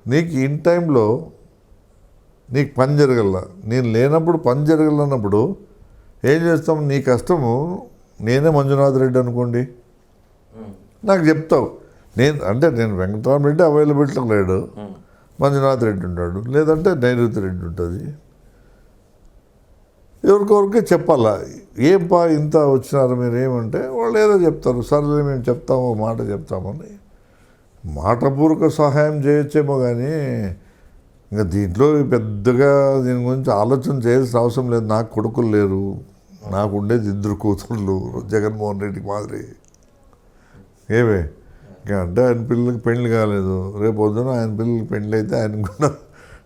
నీకు ఇన్ టైంలో నీకు పని జరగల, నేను లేనప్పుడు పని జరగలన్నప్పుడు ఏం చేస్తాం, నీ కష్టము నేనే మంజునాథ్ రెడ్డి అనుకోండి, నాకు చెప్తావు. నేను వెంకటరామరెడ్డి అవైలబిలిటీ లేడు, మంజునాథ్ రెడ్డి ఉంటాడు, లేదంటే నైరుతి రెడ్డి ఉంటుంది. ఎవరికొరికే చెప్పాలా, ఏంపా ఇంత వచ్చినారు మీరు ఏమంటే వాళ్ళు ఏదో చెప్తారు, సర్లే మేము చెప్తాము, మాట చెప్తామని మాటపూర్వక సహాయం చేయొచ్చేమో. కానీ ఇంకా దీంట్లో పెద్దగా దీని గురించి ఆలోచన చేయాల్సిన అవసరం లేదు. నాకు కొడుకులు లేరు, నాకు ఉండేది 2 కూతుళ్ళు జగన్మోహన్ రెడ్డి మాదిరి. ఇంకా అంటే ఆయన పిల్లలకి పెళ్ళి కాలేదు, రేపు పొద్దున ఆయన పిల్లలకి పెళ్ళి అయితే ఆయన కూడా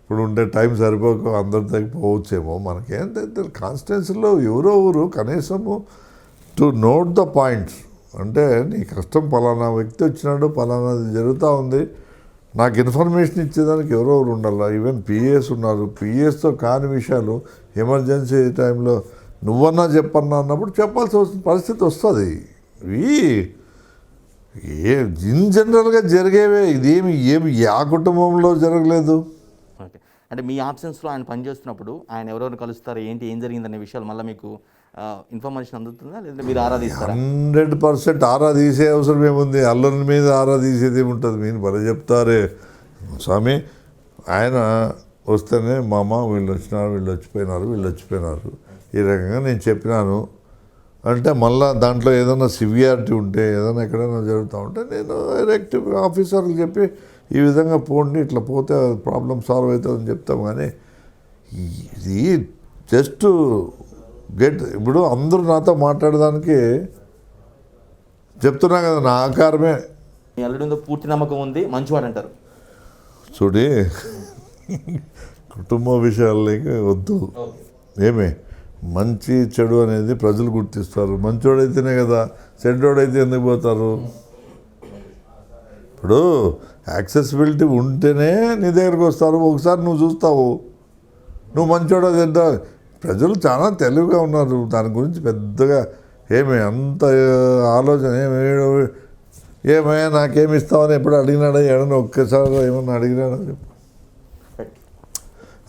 ఇప్పుడు ఉండే టైం సరిపోక అందరి దగ్గర పోవచ్చేమో. మనకేంటంటే కాన్స్టిట్యున్సీలో ఎవరో కనీసము టు నోట్ ద పాయింట్స్, అంటే నీ కష్టం పలానా వ్యక్తి వచ్చినాడు, పలానాది జరుగుతూ ఉంది, నాకు ఇన్ఫర్మేషన్ ఇచ్చేదానికి ఎవరెవరు ఉండాలి. ఈవెన్ పిఏఎస్ ఉన్నారు, పిఏఎస్తో కాని విషయాలు ఎమర్జెన్సీ టైంలో నువ్వన్నా చెప్పన్నా అన్నప్పుడు చెప్పాల్సి వస్తుంది, పరిస్థితి వస్తుంది. ఇన్ జనరల్గా జరిగేవే, ఏమి ఆ కుటుంబంలో జరగలేదు. ఓకే, అంటే మీ ఆప్షన్స్లో ఆయన పనిచేస్తున్నప్పుడు ఆయన ఎవరెవరు కలుస్తారు, ఏం జరిగిందనే విషయాలు మళ్ళీ మీకు ఇన్ఫర్మేషన్ అందుతుందా, లేదంటే మీరు ఆరాధిస్తారా? 100% ఆరాధీసే అవసరం ఏముంది, అల్లరి మీద ఆరాధీసేది ఏముంటుంది. మీరు భలే చెప్తారే స్వామి. ఆయన వస్తేనే మామ వీళ్ళు వచ్చినారు, వీళ్ళు వచ్చిపోయినారు ఈ రకంగా నేను చెప్పినాను అంటే, మళ్ళీ దాంట్లో ఏదైనా సివియారిటీ ఉంటే, ఏదైనా ఎక్కడైనా జరుగుతూ ఉంటే నేను డైరెక్ట్ ఆఫీసర్లు చెప్పి ఈ విధంగా పోండి, ఇట్లా పోతే ప్రాబ్లం సాల్వ్ అవుతుందని చెప్తాం. కానీ ఇది జస్ట్ ఇప్పుడు అందరూ నాతో మాట్లాడడానికి చెప్తున్నా కదా, నా ఆకారమే. మీ అల్లుడి మీద పూర్తి నమ్మకం ఉంది, మంచివాడు అంటారు. చూడి, కుటుంబ విషయాలకి వద్దు. ఏమే మంచి చెడు అనేది ప్రజలు గుర్తిస్తారు. మంచోడైతేనే కదా, చెడ్డోడైతే ఎందుకు పోతారు? ఇప్పుడు యాక్సెసిబిలిటీ ఉంటేనే నీ దగ్గరికి వస్తారు. ఒకసారి నువ్వు చూస్తావు, నువ్వు మంచోడ చెడ్డ. ప్రజలు చాలా తెలివిగా ఉన్నారు, దాని గురించి పెద్దగా ఏమి అంత ఆలోచన ఏమయ్యా నాకేమి ఇస్తామని ఎప్పుడు అడిగినాడా? ఏడన్నా ఒక్కసారి ఏమన్నా అడిగినాడా చెప్పు.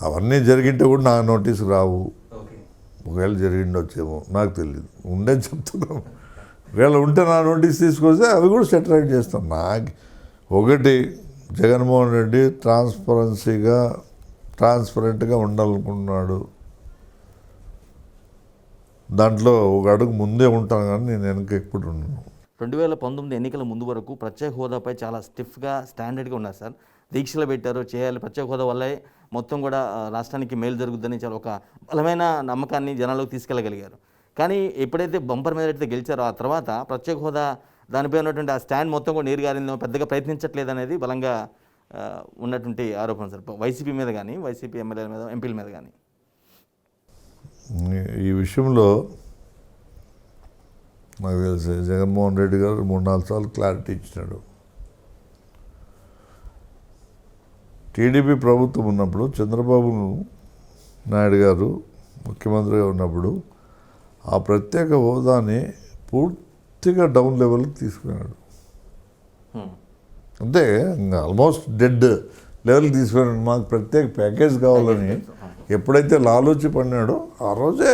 అవన్నీ జరిగింటే కూడా నా నోటీసు రావు. ఒకవేళ జరిగిండొచ్చేమో నాకు తెలియదు, ఉండేది చెప్తున్నాను. ఒకవేళ ఉంటే నా నోటీస్ తీసుకొస్తే అవి కూడా సెటిలైట్ చేస్తాం. నాకు ఒకటి, జగన్మోహన్ రెడ్డి ట్రాన్స్పరెంట్గా ఉండాలనుకున్నాడు. దాంట్లో ఒక అడుగు ముందే ఉంటాను, కానీ నేను వెనక ఎప్పుడు ఉన్నాను. 2019 ఎన్నికల ముందు వరకు ప్రత్యేక హోదాపై చాలా స్టిఫ్గా స్టాండర్డ్గా ఉన్నారు సార్. దీక్షలు పెట్టారు, చేయాలి, ప్రత్యేక హోదా వల్లే మొత్తం కూడా రాష్ట్రానికి మేలు జరుగుతుందని చాలా ఒక బలమైన నమ్మకాన్ని జనాల్లోకి తీసుకెళ్ళగలిగారు. కానీ ఎప్పుడైతే బంపర్ మెజారిటీతో గెలిచారో ఆ తర్వాత ప్రత్యేక హోదా దానిపై ఉన్నటువంటి ఆ స్టాండ్ మొత్తం కూడా నీరుగారిందో, పెద్దగా ప్రయత్నించట్లేదు అనేది బలంగా ఉన్నటువంటి ఆరోపణ సార్, వైసీపీ మీద కానీ, వైసీపీ ఎమ్మెల్యేల మీద, ఎంపీల మీద కానీ. ఈ విషయంలో నాకు తెలిసి జగన్మోహన్ రెడ్డి గారు 3-4 సార్లు క్లారిటీ ఇచ్చినాడు. టీడీపీ ప్రభుత్వం ఉన్నప్పుడు, చంద్రబాబు నాయుడు గారు ముఖ్యమంత్రిగా ఉన్నప్పుడు ఆ ప్రత్యేక హోదాని పూర్తిగా డౌన్ లెవెల్కి తీసుకున్నాడు. అంతే, ఆల్మోస్ట్ డెడ్ లెవెల్కి తీసుకున్నాడు. మాకు ప్రత్యేక ప్యాకేజ్ కావాలని ఎప్పుడైతే లాలూచి పడినాడో ఆ రోజే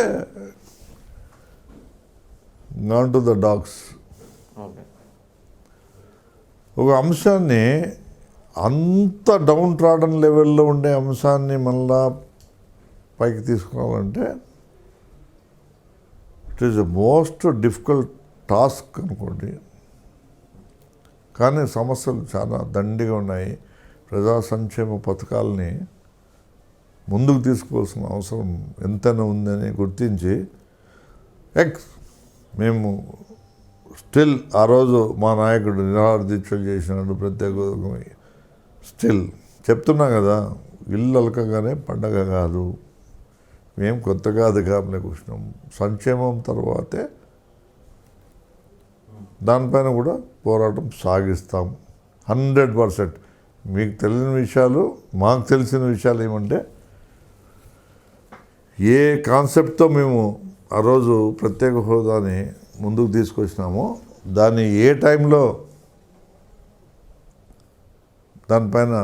గాన్ టు ద డాగ్స్. ఒక అంశాన్ని, అంత డౌన్ ట్రాడన్ లెవెల్లో ఉండే అంశాన్ని మళ్ళా పైకి తీసుకురావాలంటే it is a most difficult task అనుకోండి. కానీ సమస్యలు చాలా దండిగా ఉన్నాయి. ప్రజా సంక్షేమ పథకాలని ముందుకు తీసుకోవాల్సిన అవసరం ఎంతైనా ఉందని గుర్తించి మేము స్టిల్ ఆ రోజు మా నాయకుడు నిరాహార దీక్షలు చేసినాడు. ప్రత్యేక స్టిల్ చెప్తున్నా కదా, ఇల్లు అలకగానే పండగ కాదు. మేము కొత్తగా అధికారంలోకి వచ్చినాం. సంక్షేమం తర్వాతే దానిపైన కూడా పోరాటం సాగిస్తాం 100%. మీకు తెలియని విషయాలు, మాకు తెలిసిన విషయాలు ఏమంటే, ఏ కాన్సెప్ట్తో మేము ఆ రోజు ప్రత్యేక హోదాని ముందుకు తీసుకొచ్చినామో దాన్ని ఏ టైంలో దానిపైన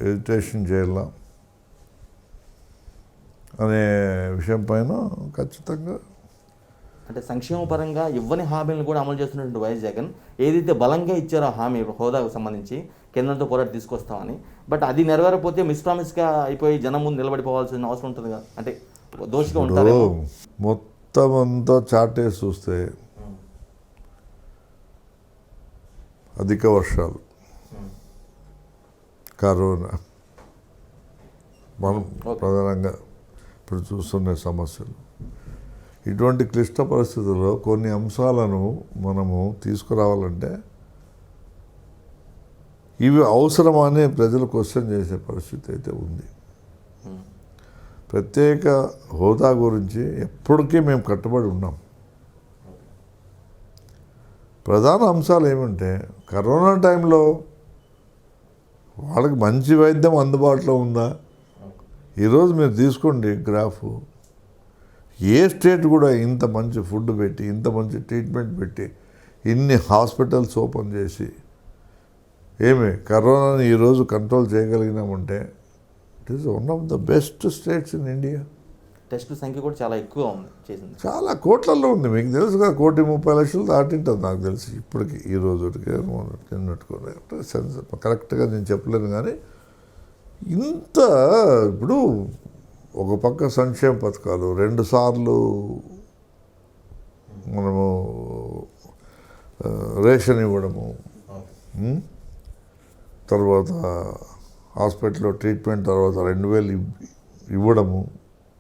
ఎడిటేషన్ చేయాలా అనే విషయం పైన ఖచ్చితంగా, అంటే సంక్షేమ పరంగా ఇవ్వని హామీలను కూడా అమలు చేస్తున్నటువంటి వైఎస్ జగన్ ఏదైతే బలంగా ఇచ్చారో హామీ హోదాకు సంబంధించి కేంద్రంతో పోరాట తీసుకొస్తామని, బట్ అది నెరవేరకపోతే మిస్ప్రామిస్గా అయిపోయి జనం ముందు నిలబడిపోవాల్సిన అవసరం ఉంటుంది కదా, అంటే దోషిగా ఉంటారు. మొత్తం అంతా చాటేసి చూస్తే అధిక వర్షాలు, కరోనా, మనం ప్రధానంగా ఇప్పుడు చూస్తున్న సమస్యలు, ఇటువంటి క్లిష్ట పరిస్థితుల్లో కొన్ని అంశాలను మనము తీసుకురావాలంటే ఇవి అవసరమా అని ప్రజలు క్వశ్చన్ చేసే పరిస్థితి అయితే ఉంది. ప్రత్యేక హోదా గురించి ఎప్పటికీ మేము కట్టుబడి ఉన్నాం. ప్రధాన అంశాలు ఏమంటే, కరోనా టైంలో వాళ్ళకి మంచి వైద్యం అందుబాటులో ఉందా? ఈరోజు మీరు తీసుకోండి గ్రాఫ్, ఏ స్టేట్ కూడా ఇంత మంచి ఫుడ్ పెట్టి, ఇంత మంచి ట్రీట్మెంట్ పెట్టి, ఇన్ని హాస్పిటల్స్ ఓపెన్ చేసి కరోనాని ఈరోజు కంట్రోల్ చేయగలిగినామంటే it is one of the best states in India. టెస్టుల సంఖ్య కూడా చాలా ఎక్కువ ఉంది, చేసింది చాలా కోట్లలో ఉంది. మీకు తెలుసు కదా, 1,30,00,000 దాటింటుంది నాకు తెలిసి ఇప్పటికి, ఈ రోజుకి నిన్నట్టుకునే సెన్స్ కరెక్ట్గా నేను చెప్పలేను. కానీ ఇంత ఇప్పుడు ఒక పక్క సంక్షేమ పథకాలు 2 సార్లు మనము రేషన్ ఇవ్వడము, తర్వాత హాస్పిటల్లో ట్రీట్మెంట్ తర్వాత 2,000 ఇవ్వడము,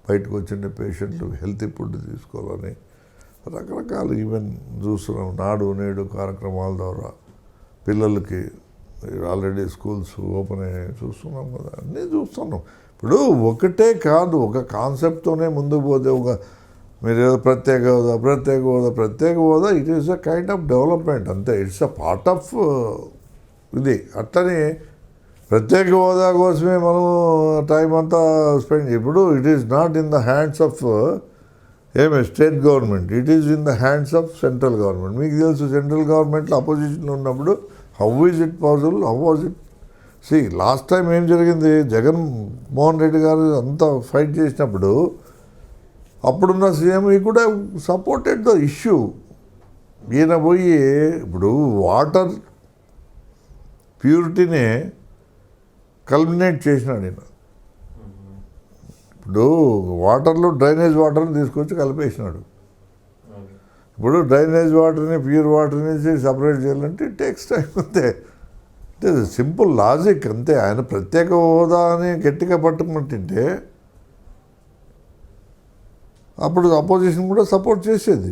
బయటకు వచ్చిన పేషెంట్లు హెల్తీ ఫుడ్ తీసుకోవాలని రకరకాల ఈవెన్ చూస్తున్నాం. నాడు నేడు కార్యక్రమాల ద్వారా పిల్లలకి ఆల్రెడీ స్కూల్స్ ఓపెన్ అయ్యాయి, చూస్తున్నాం కదా, అన్నీ చూస్తున్నాం. ఇప్పుడు ఒకటే కాదు, ఒక కాన్సెప్ట్తోనే ముందుకు పోతే మీరు ఏదో ప్రత్యేక హోదా it is a kind of development అంతే. ఇట్స్ అ పార్ట్ ఆఫ్ ఇది. అట్లని ప్రత్యేక హోదా కోసమే మనం టైం అంతా స్పెండ్. ఇప్పుడు it is not in the hands of state government, it is in the hands of central government. మీకు తెలుసు, సెంట్రల్ గవర్నమెంట్లో అపోజిషన్లో ఉన్నప్పుడు how is it possible, how was it? Last time ఏం జరిగింది, జగన్మోహన్ రెడ్డి గారు అంతా ఫైట్ చేసినప్పుడు అప్పుడున్న సీఎం ఈ కూడా సపోర్టెడ్ ద ఇష్యూ. ఈయన పోయి ఇప్పుడు వాటర్ ప్యూరిటీనే కల్మినేట్ చేసినాడు ఈయన. ఇప్పుడు వాటర్లో డ్రైనేజ్ వాటర్ని తీసుకొచ్చి కలిపేసినాడు. ఇప్పుడు డ్రైనేజ్ వాటర్ని ప్యూర్ వాటర్ నుంచి సపరేట్ చేయాలంటే టేక్స్ టైం అంతే. అంటే సింపుల్ లాజిక్ అంతే. ఆయన ప్రత్యేక హోదా అని గట్టిగా పట్టుకుంటుంటే అప్పుడు అపోజిషన్ కూడా సపోర్ట్ చేసేది.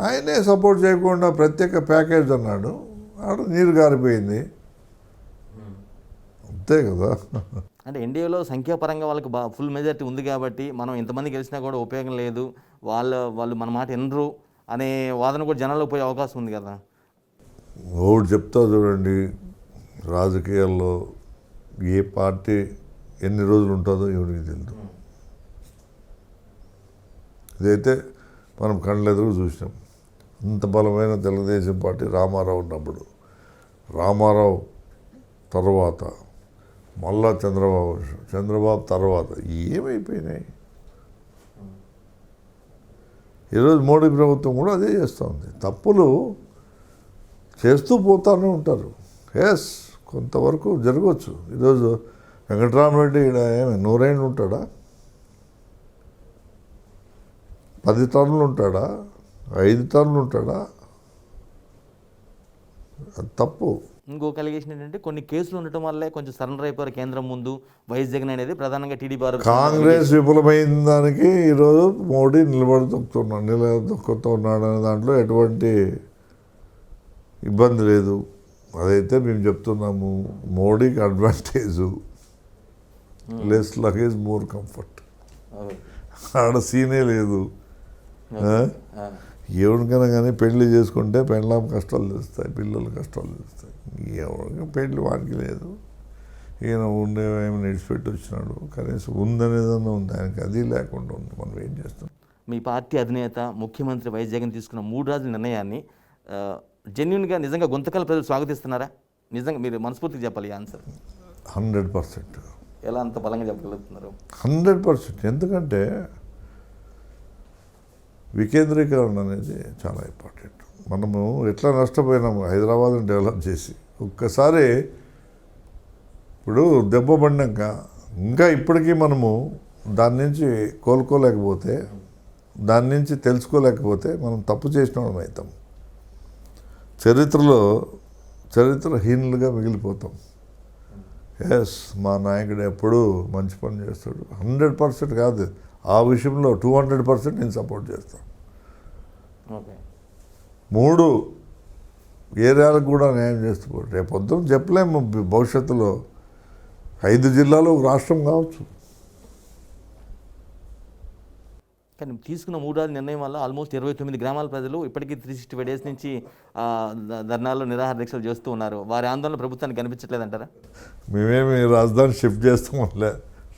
ఆయనే సపోర్ట్ చేయకుండా ప్రత్యేక ప్యాకేజ్ అన్నాడు, ఆడ నీరు గారిపోయింది అంతే కదా. అంటే ఎన్డీఏలో సంఖ్యాపరంగా వాళ్ళకి ఫుల్ మెజారిటీ ఉంది కాబట్టి మనం ఇంతమంది గెలిచినా కూడా ఉపయోగం లేదు, వాళ్ళు మన మాట వినరు అనే వాదన కూడా జనాల్లో పోయే అవకాశం ఉంది కదా. ఒకటి చెప్తా చూడండి, రాజకీయాల్లో ఏ పార్టీ ఎన్ని రోజులు ఉంటుందో ఎవరికి తెలియదు. ఇదైతే మనం కళ్ళెదురు చూసినాం. అంత బలమైన తెలుగుదేశం పార్టీ రామారావు ఉన్నప్పుడు, రామారావు తర్వాత మళ్ళా చంద్రబాబు తర్వాత ఏమైపోయినాయి. ఈరోజు మోడీ ప్రభుత్వం కూడా అదే చేస్తూ ఉంది. తప్పులు చేస్తూ పోతూనే ఉంటారు. ఎస్, కొంతవరకు జరగవచ్చు. ఈరోజు వెంకటరామరెడ్డి ఇక్కడ ఏమి 100 ఏళ్ళు ఉంటాడా, 10 టర్ములు ఉంటాడా, 5 టర్ములు ఉంటాడా? అది తప్పు. ఇంకొక అలిగేషన్ ఏంటంటే కొన్ని కేసులు ఉండటం వల్లే కొంచెం సరెండర్ అయిపోయారు కేంద్రం ముందు వైఎస్ జగన్ అనేది ప్రధానంగా టీడీపీ కాంగ్రెస్ విఫలమైన దానికి ఈరోజు మోడీ నిలదొక్కుతున్నాడు అనే దాంట్లో ఎటువంటి ఇబ్బంది లేదు. అదైతే మేము చెప్తున్నాము. మోడీకి advantage, less luggage more comfort. ఆడ సీనే లేదు. ఎవరికైనా కానీ పెళ్లి చేసుకుంటే పెళ్ళాం కష్టాలు తెలుస్తాయి, పిల్లలు కష్టాలు తెలుస్తాయి. ఎవరికి పెళ్ళి వాడికి లేదు. ఈయన ఉండేవేమి నడిచిపెట్టి వచ్చినాడు, కనీసం ఉందనేదన్నా ఉంది, ఆయనకి అది లేకుండా ఉంది. మనం ఏం చేస్తాం? మీ పార్టీ అధినేత ముఖ్యమంత్రి వైఎస్ జగన్ తీసుకున్న 3 రాజుల నిర్ణయాన్ని జెన్యున్గా నిజంగా గుంతకల్ ప్రజలు స్వాగతిస్తున్నారా? నిజంగా మీరు మనస్ఫూర్తిగా చెప్పాలి ఆన్సర్. 100%. ఎలా అంత బలంగా చెప్పగలుగుతున్నారు? 100%. ఎందుకంటే వికేంద్రీకరణ అనేది చాలా ఇంపార్టెంట్. మనము ఎట్లా నష్టపోయినాము హైదరాబాద్ని డెవలప్ చేసి. ఒక్కసారి ఇప్పుడు దెబ్బ పడినాక ఇంకా ఇప్పటికీ మనము దాని నుంచి కోలుకోలేకపోతే, దాని నుంచి తెలుసుకోలేకపోతే మనం తప్పు చేసిన వాళ్ళం అవుతాం. చరిత్రహీనులుగా మిగిలిపోతాం. ఎస్, మా నాయకుడు ఎప్పుడూ మంచి పని చేస్తాడు. 100% కాదు, ఆ విషయంలో 200% నేను సపోర్ట్ చేస్తాను. ఓకే, 3 ఏరియాలకు కూడా న్యాయం చేస్తూ రేపు పొద్దున చెప్పలేము. భవిష్యత్తులో 5 జిల్లాలు రాష్ట్రం కావచ్చు. కానీ తీసుకున్న 3 రాజుల నిర్ణయం వల్ల ఆల్మోస్ట్ 29 గ్రామాల ప్రజలు ఇప్పటికీ 365 డేస్ నుంచి ధర్నాలు నిరాహార దీక్షలు చేస్తూ ఉన్నారు. వారి ఆందోళన ప్రభుత్వానికి కనిపించట్లేదంటారా? మేమేమి రాజధాని షిఫ్ట్ చేస్తామలే,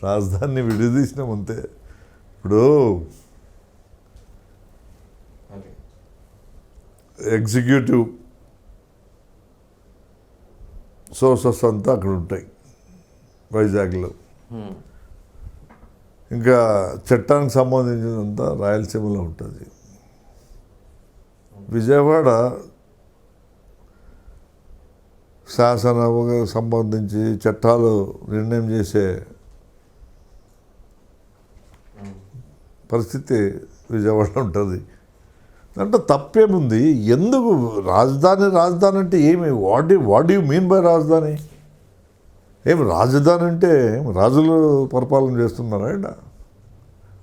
రాజధానిని విడదీసినాం అంతే. ఇప్పుడు ఎగ్జిక్యూటివ్ సోర్సెస్ అంతా అక్కడ ఉంటాయి వైజాగ్లో. ఇంకా చట్టానికి సంబంధించినంత రాయలసీమలో ఉంటుంది. విజయవాడ శాసనకు సంబంధించి చట్టాలు నిర్ణయం చేసే పరిస్థితి విజయవాడ ఉంటుంది. అంటే తప్పేముంది? ఎందుకు రాజధాని అంటే ఏమి? వాట్ యు మీన్ బై రాజధాని? ఏమి రాజధాని అంటే రాజులు పరిపాలన చేస్తున్నారా?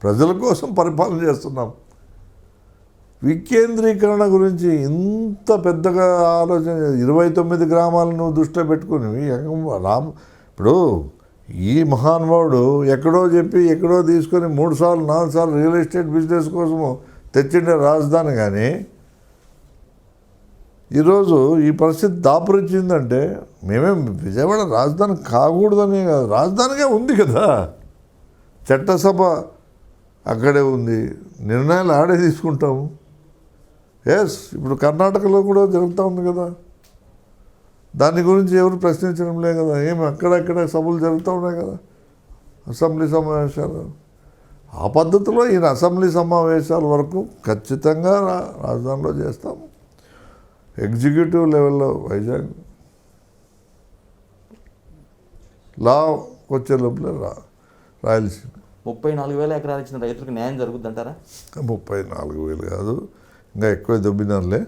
ప్రజల కోసం పరిపాలన చేస్తున్నాం. వికేంద్రీకరణ గురించి ఇంత పెద్దగా ఆలోచన 29 గ్రామాలను దృష్టిలో పెట్టుకుని ఇప్పుడు ఈ మహానుభావుడు ఎక్కడో చెప్పి ఎక్కడో తీసుకొని 3 సార్లు 4 సార్లు రియల్ ఎస్టేట్ బిజినెస్ కోసము తెచ్చిండే రాజధాని. కానీ ఈరోజు ఈ పరిస్థితి దాపురించిందంటే మేమేం విజయవాడ రాజధాని కాకూడదని కాదు, రాజధానిగా ఉంది కదా, చట్టసభ అక్కడే ఉంది, నిర్ణయాలు ఆడే తీసుకుంటాము. ఇప్పుడు కర్ణాటకలో కూడా జరుగుతూ ఉంది కదా, దాని గురించి ఎవరు ప్రశ్నించడం లేదు కదా. ఏమి అక్కడక్కడ సభలు జరుగుతూ ఉన్నాయి కదా, అసెంబ్లీ సమావేశాలు. ఆ పద్ధతిలో ఈయన అసెంబ్లీ సమావేశాల వరకు ఖచ్చితంగా రాజధానిలో చేస్తాము. ఎగ్జిక్యూటివ్ లెవెల్లో వైజాగ్, లా వచ్చే లోపల రాయలసీమ. 34,000 ఎకరాలు ఇచ్చిన రైతులకు న్యాయం జరుగుద్ది అంటారా? 34,000 కాదు, ఇంకా ఎక్కువ దొబ్బినారులే.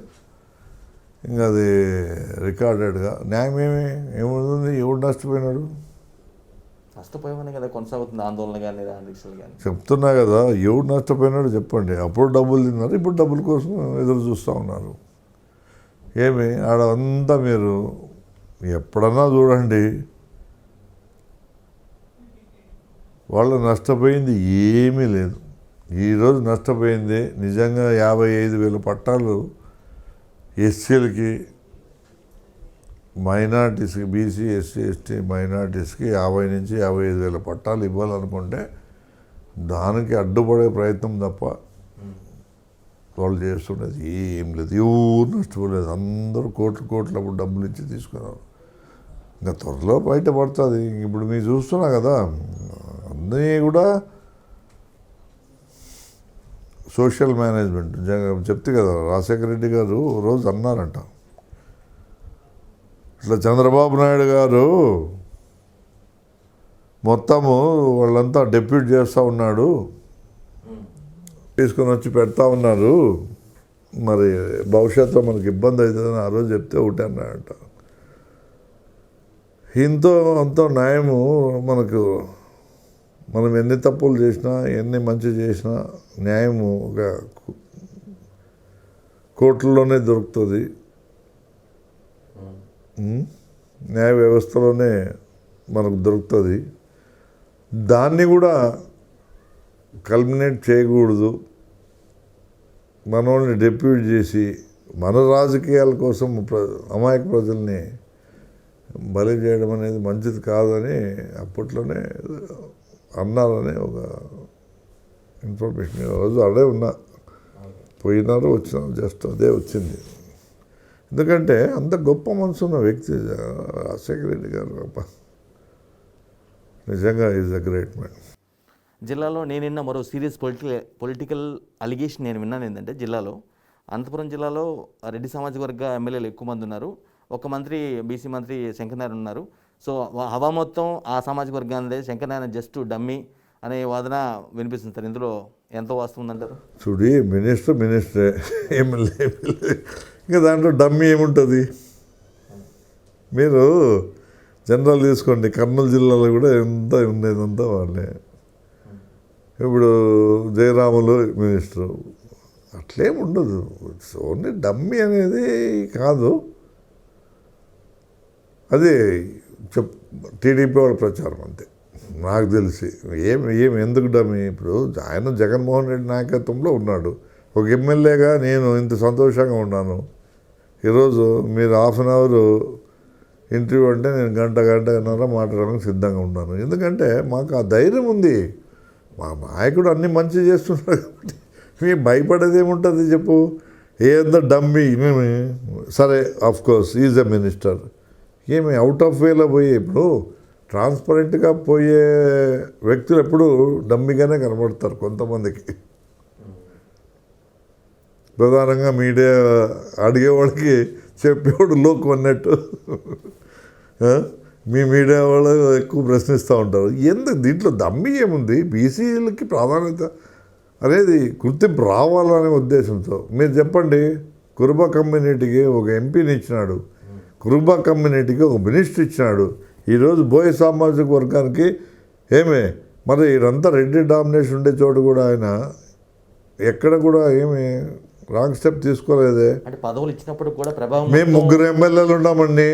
ఇంకా అది రికార్డెడ్గా న్యాయం ఏముంది, ఎవడు నష్టపోయినాడు? నష్టపోయామని కదా కొనసాగుతుంది ఆందోళన కానీ దీక్షలు కానీ. చెప్తున్నా కదా, ఎవడు నష్టపోయినాడు చెప్పండి. అప్పుడు డబ్బులు తిన్నారు, ఇప్పుడు డబ్బుల కోసం ఎదురు చూస్తూ ఉన్నారు. ఆడంతా మీరు ఎప్పుడన్నా చూడండి, వాళ్ళు నష్టపోయింది ఏమీ లేదు. ఈరోజు నష్టపోయింది నిజంగా 55,000 పట్టాలు ఎస్సీలకి, మైనార్టీస్కి, బీసీ, ఎస్సీ, ఎస్టీ మైనార్టీస్కి 50,000 నుంచి 55,000 పట్టాలు ఇవ్వాలనుకుంటే దానికి అడ్డుపడే ప్రయత్నం తప్ప వాళ్ళు చేస్తుండేది ఏం లేదు. ఎవరు నష్టపోలేదు, అందరూ కోట్లప్పుడు డబ్బులు ఇచ్చి తీసుకున్నారు. ఇంకా త్వరలో బయటపడుతుంది. ఇప్పుడు మీరు చూస్తున్నా కదా, అన్నీ కూడా సోషల్ మేనేజ్మెంట్. చెప్తే కదా రాజశేఖర రెడ్డి గారు రోజు అన్నారంట, ఇట్లా చంద్రబాబు నాయుడు గారు మొత్తము వాళ్ళంతా డెప్యూట్ చేస్తూ ఉన్నాడు, తీసుకొని వచ్చి పెడతా ఉన్నారు, మరి భవిష్యత్తులో మనకి ఇబ్బంది అవుతుందని ఆ రోజు చెప్తే ఒకటి అన్నాడంట. ఇంతో అంతో న్యాయము మనకు, మనం ఎన్ని తప్పులు చేసినా ఎన్ని మంచి చేసినా న్యాయము ఒక కోర్టుల్లోనే దొరుకుతుంది, న్యాయ వ్యవస్థలోనే మనకు దొరుకుతుంది. దాన్ని కూడా కల్మినేట్ చేయకూడదు, మనల్ని డెప్యూట్ చేసి మన రాజకీయాల కోసం అమాయక ప్రజల్ని బలి చేయడం అనేది మంచిది కాదని అప్పట్లోనే అన్నారని ఒక ఇన్ఫర్మేషన్. రోజు అదే ఉన్నా, పోయినారు వచ్చినారు, జస్ట్ అదే వచ్చింది. ఎందుకంటే అంత గొప్ప మనసు ఉన్న వ్యక్తి రాజశేఖర రెడ్డి గారు. నిజంగా ఈజ్ అ గ్రేట్ మ్యాన్. జిల్లాలో నేను విన్న మరో సీరియస్ పొలిటికల్ అలిగేషన్ నేను విన్నాను ఏంటంటే, జిల్లాలో అనంతపురం జిల్లాలో రెడ్డి సామాజిక వర్గ ఎమ్మెల్యేలు ఎక్కువ మంది ఉన్నారు. ఒక మంత్రి బీసీ మంత్రి శంకరనారాయణ ఉన్నారు. సో హవా మొత్తం ఆ సామాజిక వర్గానిదే, శంకరనారాయణ జస్ట్ డమ్మీ అనే వాదన వినిపిస్తుంది సార్. ఇందులో ఎంత వాస్తవం ఉందంటారు? చూడి, మినిస్టరే, ఎమ్మెల్యే, ఇంకా దాంట్లో డమ్మీ ఏముంటుంది? మీరు జనరల్ తీసుకోండి, కర్నూలు జిల్లాలో కూడా ఎంత ఉండేదంతా వాళ్ళే. ఇప్పుడు జయరాములు మినిస్టరు, అట్లేం ఉండదు. ఓన్లీ డమ్మీ అనేది కాదు, అది టీడీపీ వాళ్ళ ప్రచారం అంతే నాకు తెలిసి. ఎందుకు డమ్మీ? ఇప్పుడు ఆయన జగన్మోహన్ రెడ్డి నాయకత్వంలో ఉన్నాడు. ఒక ఎమ్మెల్యేగా నేను ఇంత సంతోషంగా ఉన్నాను. ఈరోజు మీరు 1/2 అవర్ ఇంటర్వ్యూ అంటే నేను గంటన్నర మాట్లాడడానికి సిద్ధంగా ఉన్నాను. ఎందుకంటే మాకు ఆ ధైర్యం ఉంది. మా నాయకుడు అన్నీ మంచి చేస్తున్నాడు కాబట్టి మీ భయపడేది ఏముంటుంది చెప్పు? ఏందో డమ్మీ సరే, ఆఫ్కోర్స్ ఈజ్ ఎ మినిస్టర్. ఏమి అవుట్ ఆఫ్ వేలో పోయి, ఇప్పుడు ట్రాన్స్పరెంట్గా పోయే వ్యక్తులు ఎప్పుడు డమ్మీగానే కనబడతారు కొంతమందికి. ప్రధానంగా మీడియా అడిగేవాళ్ళకి చెప్పేవాడు లోకు అన్నట్టు మీ మీడియా వాళ్ళు ఎక్కువ ప్రశ్నిస్తూ ఉంటారు. ఎందుకు దీంట్లో డమ్మీ ఏముంది? బీసీలకి ప్రాధాన్యత అనేది గుర్తింపు రావాలనే ఉద్దేశంతో మీరు చెప్పండి. కురుబ కమ్యూనిటీకి ఒక ఎంపీని ఇచ్చినాడు, కురుబ కమ్యూనిటీకి ఒక మినిస్టర్ ఇచ్చినాడు. ఈరోజు బోయ సామాజిక వర్గానికి మరి ఇదంతా రెడ్డి డామినేషన్ ఉండే చోటు కూడా ఆయన ఎక్కడ కూడా ఏమి రాంగ్ స్టెప్ తీసుకోలేదే. అంటే పదవులు ఇచ్చినప్పుడు కూడా ప్రభావం మేము 3 ఎమ్మెల్యేలు ఉన్నామండి.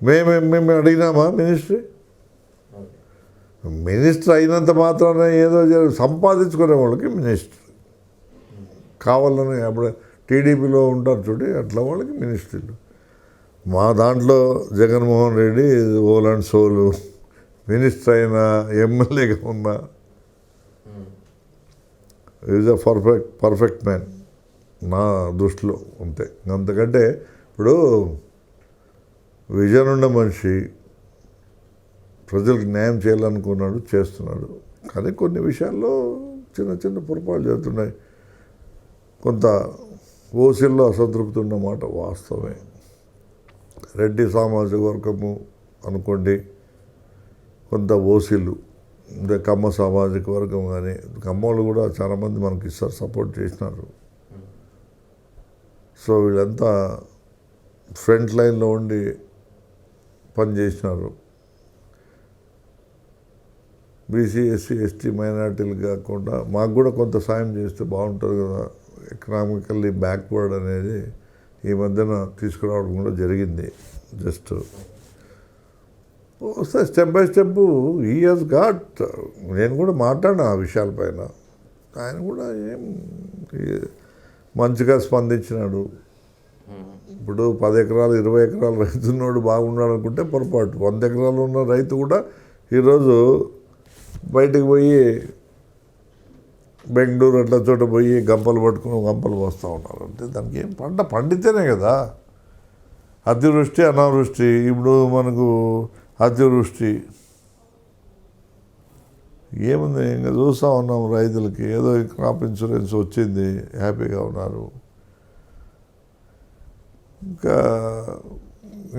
మేము అడిగినామా మినిస్ట్రీ? మినిస్టర్ అయినంత మాత్రాన ఏదో సంపాదించుకునే వాళ్ళకి మినిస్టర్ కావాలని అప్పుడు టీడీపీలో ఉంటారు చూడి అట్లా వాళ్ళకి మినిస్ట్రీలు. మా దాంట్లో Jaganmohan Reddy whole and sole minister అయినా ఎమ్మెల్యేగా ఉన్నా ఈజ్ అ పర్ఫెక్ట్ మ్యాన్ నా దృష్టిలో. అంతే. అంతకంటే ఇప్పుడు విజన్ ఉన్న మనిషి ప్రజలకు న్యాయం చేయాలనుకున్నాడు, చేస్తున్నాడు. కానీ కొన్ని విషయాల్లో చిన్న చిన్న పొరపాటు జరుగుతున్నాయి. కొంత ఓసీల్లో అసంతృప్తి ఉన్నమాట వాస్తవమే. రెడ్డి సామాజిక వర్గము అనుకోండి, కొంత ఓసీలు అంటే కమ్మ సామాజిక వర్గం కానీ, కమ్మోళ్ళు కూడా చాలామంది మనకి ఇస్తారు, సపోర్ట్ చేసినారు. సో వీళ్ళంతా ఫ్రంట్ లైన్లో ఉండి పనిచేసినారు. బీసీ, ఎస్సీ, ఎస్టీ మైనార్టీలు కాకుండా మాకు కూడా కొంత సాయం చేస్తే బాగుంటుంది కదా. ఎకనామికల్లీ బ్యాక్వర్డ్ అనేది ఈ మధ్యన తీసుకురావడం కూడా జరిగింది. జస్ట్ వస్తే స్టెప్ బై స్టెప్ ఈ హాజ్ గాట్. నేను కూడా మాట్లాడినా ఆ విషయాలపైన. ఆయన కూడా ఏం మంచిగా స్పందించినాడు. ఇప్పుడు 10 ఎకరాలు 20 ఎకరాలు రైతు ఉన్నాడు బాగున్నాడు అనుకుంటే పొరపాటు. 100 ఎకరాలు ఉన్న రైతు కూడా ఈరోజు బయటకు పోయి బెంగళూరు అట్లా చోట పోయి గంపలు పట్టుకుని గంపలు పోస్తూ ఉన్నారు. అంటే దానికి ఏం పంట పండితేనే కదా. అతివృష్టి అనావృష్టి. ఇప్పుడు మనకు అతివృష్టి ఏముంది, ఇంకా చూస్తూ ఉన్నాం. రైతులకి ఏదో క్రాప్ ఇన్సూరెన్స్ వచ్చింది, హ్యాపీగా ఉన్నారు. ఇంకా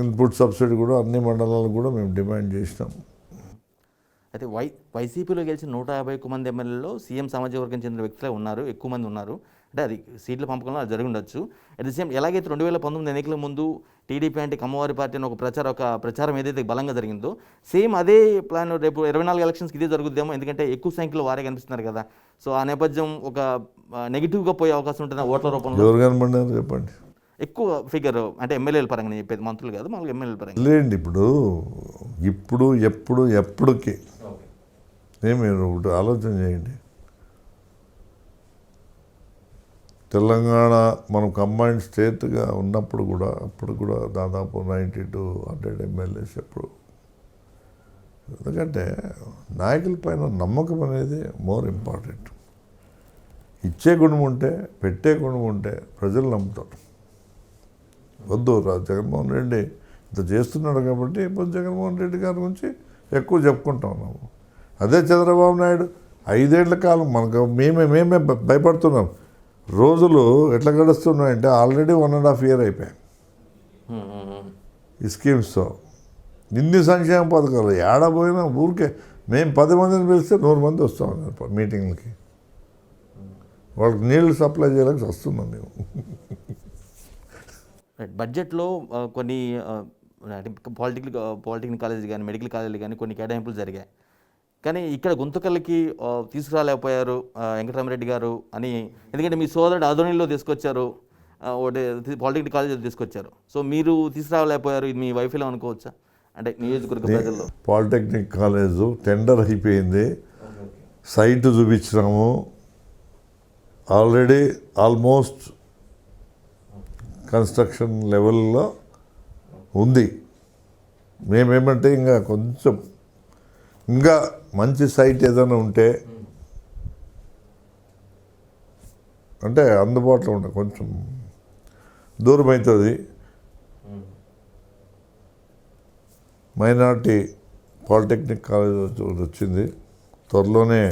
ఇన్పుట్ సబ్సిడీ కూడా అన్ని మండలాలకు కూడా మేము డిమాండ్ చేసినాం. అయితే వైసీపీలో గెలిచిన 151 మంది ఎమ్మెల్యేలో సీఎం సామాజిక వర్గం చెందిన వ్యక్తులే ఉన్నారు, ఎక్కువ మంది ఉన్నారు. అంటే అది సీట్ల పంపకంలో అది జరిగి ఉండొచ్చు. అట్ ది సేమ్ ఎలాగైతే 2019 ఎన్నికల ముందు టీడీపీ అంటే కమ్మవారి పార్టీ అని ఒక ప్రచారం ఏదైతే బలంగా జరిగిందో, సేమ్ అదే ప్లాన్ రేపు 24 ఎలక్షన్స్కి ఇదే జరుగుద్దేమో. ఎందుకంటే ఎక్కువ సంఖ్యలో వారే కనిపిస్తున్నారు కదా. సో ఆ నేపథ్యం ఒక నెగిటివ్గా పోయే అవకాశం ఉంటుంది ఓట్ల రూపంలో. ఎవరు కనబడినారు చెప్పండి. ఎక్కువ ఫిగర్ అంటే ఎమ్మెల్యేల పరంగా నేను చెప్పేది, మంత్రులు కాదు, మామూలుగా ఎమ్మెల్యేల పరంగా. లేండి ఇప్పుడు ఎప్పటికి మీరు ఒకటి ఆలోచన చేయండి. తెలంగాణ మనం కంబైన్డ్ స్టేట్గా ఉన్నప్పుడు కూడా అప్పుడు కూడా దాదాపు 90 to 100 ఎమ్మెల్యేస్ ఎప్పుడు. ఎందుకంటే నాయకుల పైన నమ్మకం అనేది మోర్ ఇంపార్టెంట్. ఇచ్చే గుణం ఉంటే, పెట్టే గుణం ఉంటే ప్రజలు నమ్ముతారు. వద్దు జగన్మోహన్ రెడ్డి ఇంత చేస్తున్నాడు కాబట్టి ఇప్పుడు జగన్మోహన్ రెడ్డి గారి గురించి ఎక్కువ చెప్పుకుంటా ఉన్నాము. అదే చంద్రబాబు నాయుడు 5 ఏళ్ల కాలం మనకు మేమే భయపడుతున్నాం. రోజులు ఎట్లా గడుస్తున్నాయంటే ఆల్రెడీ 1.5 year అయిపోయాయి ఈ స్కీమ్స్తో. ఇన్ని సంక్షేమ పథకాలు ఏడబోయినా ఊరికే మేము 10 మందిని పిలిస్తే 100 మంది వస్తామన్నారు మీటింగ్లకి. వాళ్ళకి నీళ్లు సప్లై చేయడానికి వస్తున్నాం మేము. బడ్జెట్లో కొన్ని పాలిటెక్నిక్ కాలేజ్ కానీ, మెడికల్ కాలేజీలు కానీ కొన్ని కేటాయింపులు జరిగాయి. కానీ ఇక్కడ గుంతకల్కి తీసుకురాలేకపోయారు వెంకటరామరెడ్డి గారు అని. ఎందుకంటే మీ సోదరుడు ఆధోనిలో తీసుకొచ్చారు, ఒకటి పాలిటెక్నిక్ కాలేజీలో తీసుకొచ్చారు. సో మీరు తీసుకురాలేకపోయారు, ఇది మీ వైఫల్యం అనుకోవచ్చా? అంటే నియోజకవర్గ ప్రజల్లో పాలిటెక్నిక్ కాలేజు టెండర్ అయిపోయింది, సైట్ చూపించినాము, ఆల్రెడీ ఆల్మోస్ట్ కన్స్ట్రక్షన్ లెవెల్లో ఉంది. మేమేమంటే ఇంకా మంచి సైట్ ఏదైనా ఉంటే అంటే అందుబాటులో ఉండే, కొంచెం దూరం అవుతుంది. మైనార్టీ పాలిటెక్నిక్ కాలేజ్ వచ్చింది, త్వరలోనే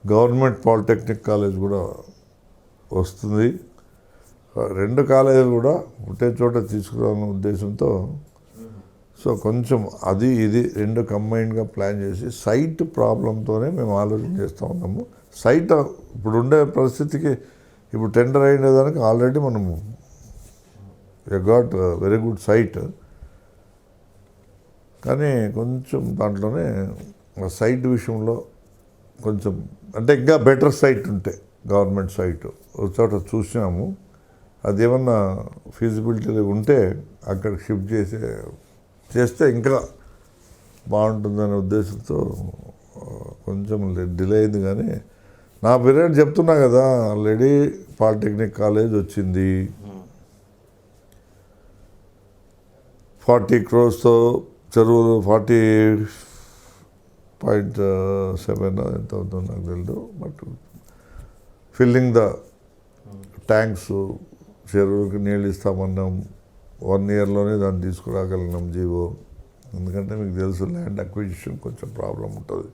గవర్నమెంట్ పాలిటెక్నిక్ కాలేజ్ కూడా వస్తుంది. 2 కాలేజీలు కూడా ఒకటే చోట తీసుకురావాలనే ఉద్దేశంతో సో కొంచెం అది ఇది 2 కంబైన్డ్గా ప్లాన్ చేసి సైట్ ప్రాబ్లంతోనే మేము ఆలోచన చేస్తూ ఉన్నాము. సైట్ ఇప్పుడు ఉండే పరిస్థితికి ఇప్పుడు టెండర్ అయినదానికి ఆల్రెడీ మనము గాట్ వెరీ గుడ్ సైట్. కానీ కొంచెం దాంట్లోనే సైట్ విషయంలో కొంచెం అంటే ఇంకా బెటర్ సైట్ ఉంటే గవర్నమెంట్ సైట్ ఒక చోట చూసినాము, అది ఏమన్నా ఫీజిబిలిటీ ఉంటే అక్కడికి షిఫ్ట్ చేస్తే ఇంకా బాగుంటుందనే ఉద్దేశంతో కొంచెం డిలే అయింది. కానీ నా పీరియడ్ చెప్తున్నా కదా, ఆల్రెడీ పాలిటెక్నిక్ కాలేజ్ వచ్చింది, 40 crores చెరువులు 40.7 ఎంత అవుతుందో నాకు తెలియదు. బట్ ఫిల్లింగ్ ద ట్యాంక్స్, చెరువులకి నీళ్ళు ఇస్తామన్నాం, 1 yearలోనే దాన్ని తీసుకురాగలిగినాం జీవో. ఎందుకంటే మీకు తెలుసు ల్యాండ్ అక్విజిషన్ కొంచెం ప్రాబ్లం ఉంటుంది,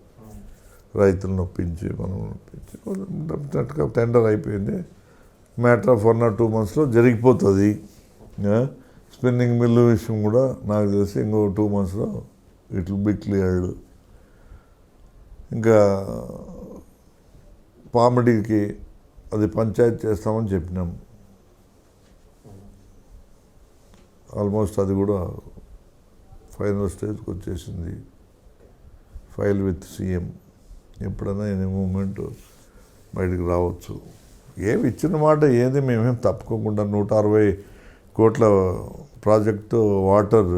రైతులను ఒప్పించి మనం ఒప్పించి డెఫినెట్గా టెండర్ అయిపోయింది. మ్యాటర్ ఆఫ్ 1 or 2 monthsలో జరిగిపోతుంది. స్పిన్నింగ్ మిల్లు విషయం కూడా నాకు తెలిసి ఇంకో 2 monthsలో ఇట్ విల్ బి క్లియర్డ్. ఇంకా పామిడికి అది పంచాయతీ చేస్తామని చెప్పినాం, ఆల్మోస్ట్ అది కూడా ఫైనల్ స్టేజ్కి వచ్చేసింది. ఫైల్ విత్ సీఎం, ఎప్పుడైనా ఎనీ మూమెంట్ బయటకు రావచ్చు. ఏమి ఇచ్చిన మాట ఏది మేమేం తప్పుకోకుండా 160 కోట్ల ప్రాజెక్టు వాటర్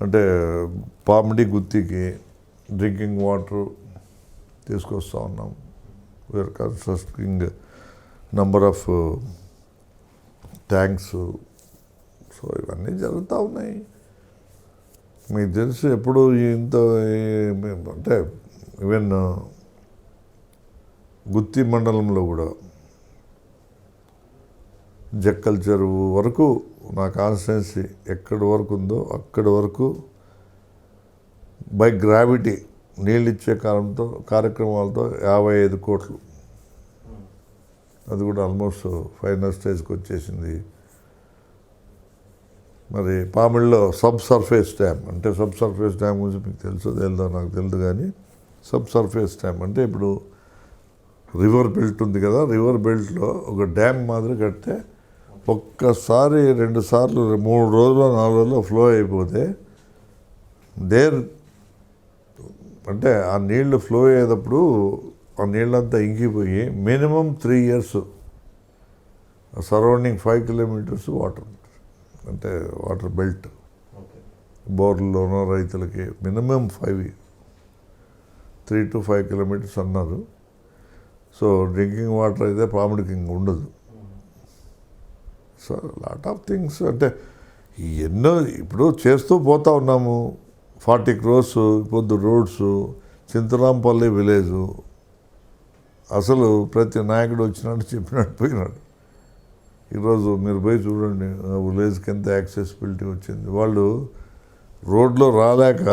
అంటే పామిడి గుత్తికి డ్రింకింగ్ వాటర్ తీసుకొస్తూ ఉన్నాం. We are constructing number of tanks. So ఇవన్నీ జరుగుతూ ఉన్నాయి. మీకు తెలుసు ఎప్పుడు ఇంత అంటే ఈవెన్ గుత్తి మండలంలో కూడా జక్కల్ చెరువు వరకు నా కాన్స్టిట్యున్సీ ఎక్కడి వరకు ఉందో అక్కడి వరకు బై గ్రావిటీ నీళ్ళు ఇచ్చే కార్యక్రమాలతో 55 కోట్లు, అది కూడా ఆల్మోస్ట్ ఫైనల్ స్టేజ్కి వచ్చేసింది. మరి పామిడిలో సబ్ సర్ఫేస్ డ్యామ్, అంటే సబ్ సర్ఫేస్ డ్యామ్ గురించి మీకు తెలుసో తెలియదో నాకు తెలియదు, కానీ సబ్ సర్ఫేస్ డ్యామ్ అంటే ఇప్పుడు రివర్ బెల్ట్ ఉంది కదా, రివర్ బెల్ట్లో ఒక డ్యామ్ మాదిరి కడితే ఒక్కసారి 2 సార్లు 3 రోజులు 4 రోజుల్లో ఫ్లో అయిపోతే అంటే ఆ నీళ్లు ఫ్లో అయ్యేటప్పుడు ఆ నీళ్ళంతా ఇంకిపోయి minimum 3 years surrounding 5 kilometers water, అంటే వాటర్ బెల్ట్ బోర్లలోనో రైతులకి మినిమం 3 to 5 kilometers అన్నారు. సో డ్రింకింగ్ వాటర్ అయితే పామిడికి ఇంక ఉండదు. సో లాట్ ఆఫ్ థింగ్స్ అంటే ఎన్నో ఇప్పుడు చేస్తూ పోతూ ఉన్నాము. 40 crores పొద్దు రోడ్స్, చింతరాంపల్లి విలేజు, అసలు ప్రతి నాయకుడు వచ్చినాడు చెప్పినట్టు పోయినాడు. ఈరోజు మీరు పోయి చూడండి ఆ విలేజ్కి ఎంత యాక్సెసిబిలిటీ వచ్చింది. వాళ్ళు రోడ్లో రాలేక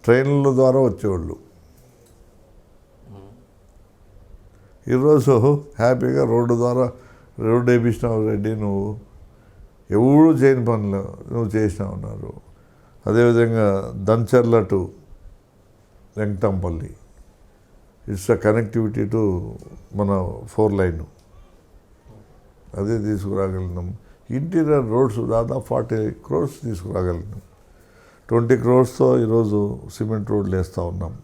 ట్రైన్ల ద్వారా వచ్చేవాళ్ళు, ఈరోజు హ్యాపీగా రోడ్డు ద్వారా రోడ్డు వేయించినావు రెడ్డి, నువ్వు ఎవరు చేయని పనులు నువ్వు చేసినావు అన్నారు. అదేవిధంగా Dancharla to Venkatampalli, it's a connectivity to మన 4 lane, అదే తీసుకురాగలిగినాం. ఇంటీరియర్ రోడ్స్ దాదాపు 40 crores తీసుకురాగలిగినాం. 20 crores ఈరోజు సిమెంట్ రోడ్లు వేస్తూ ఉన్నాం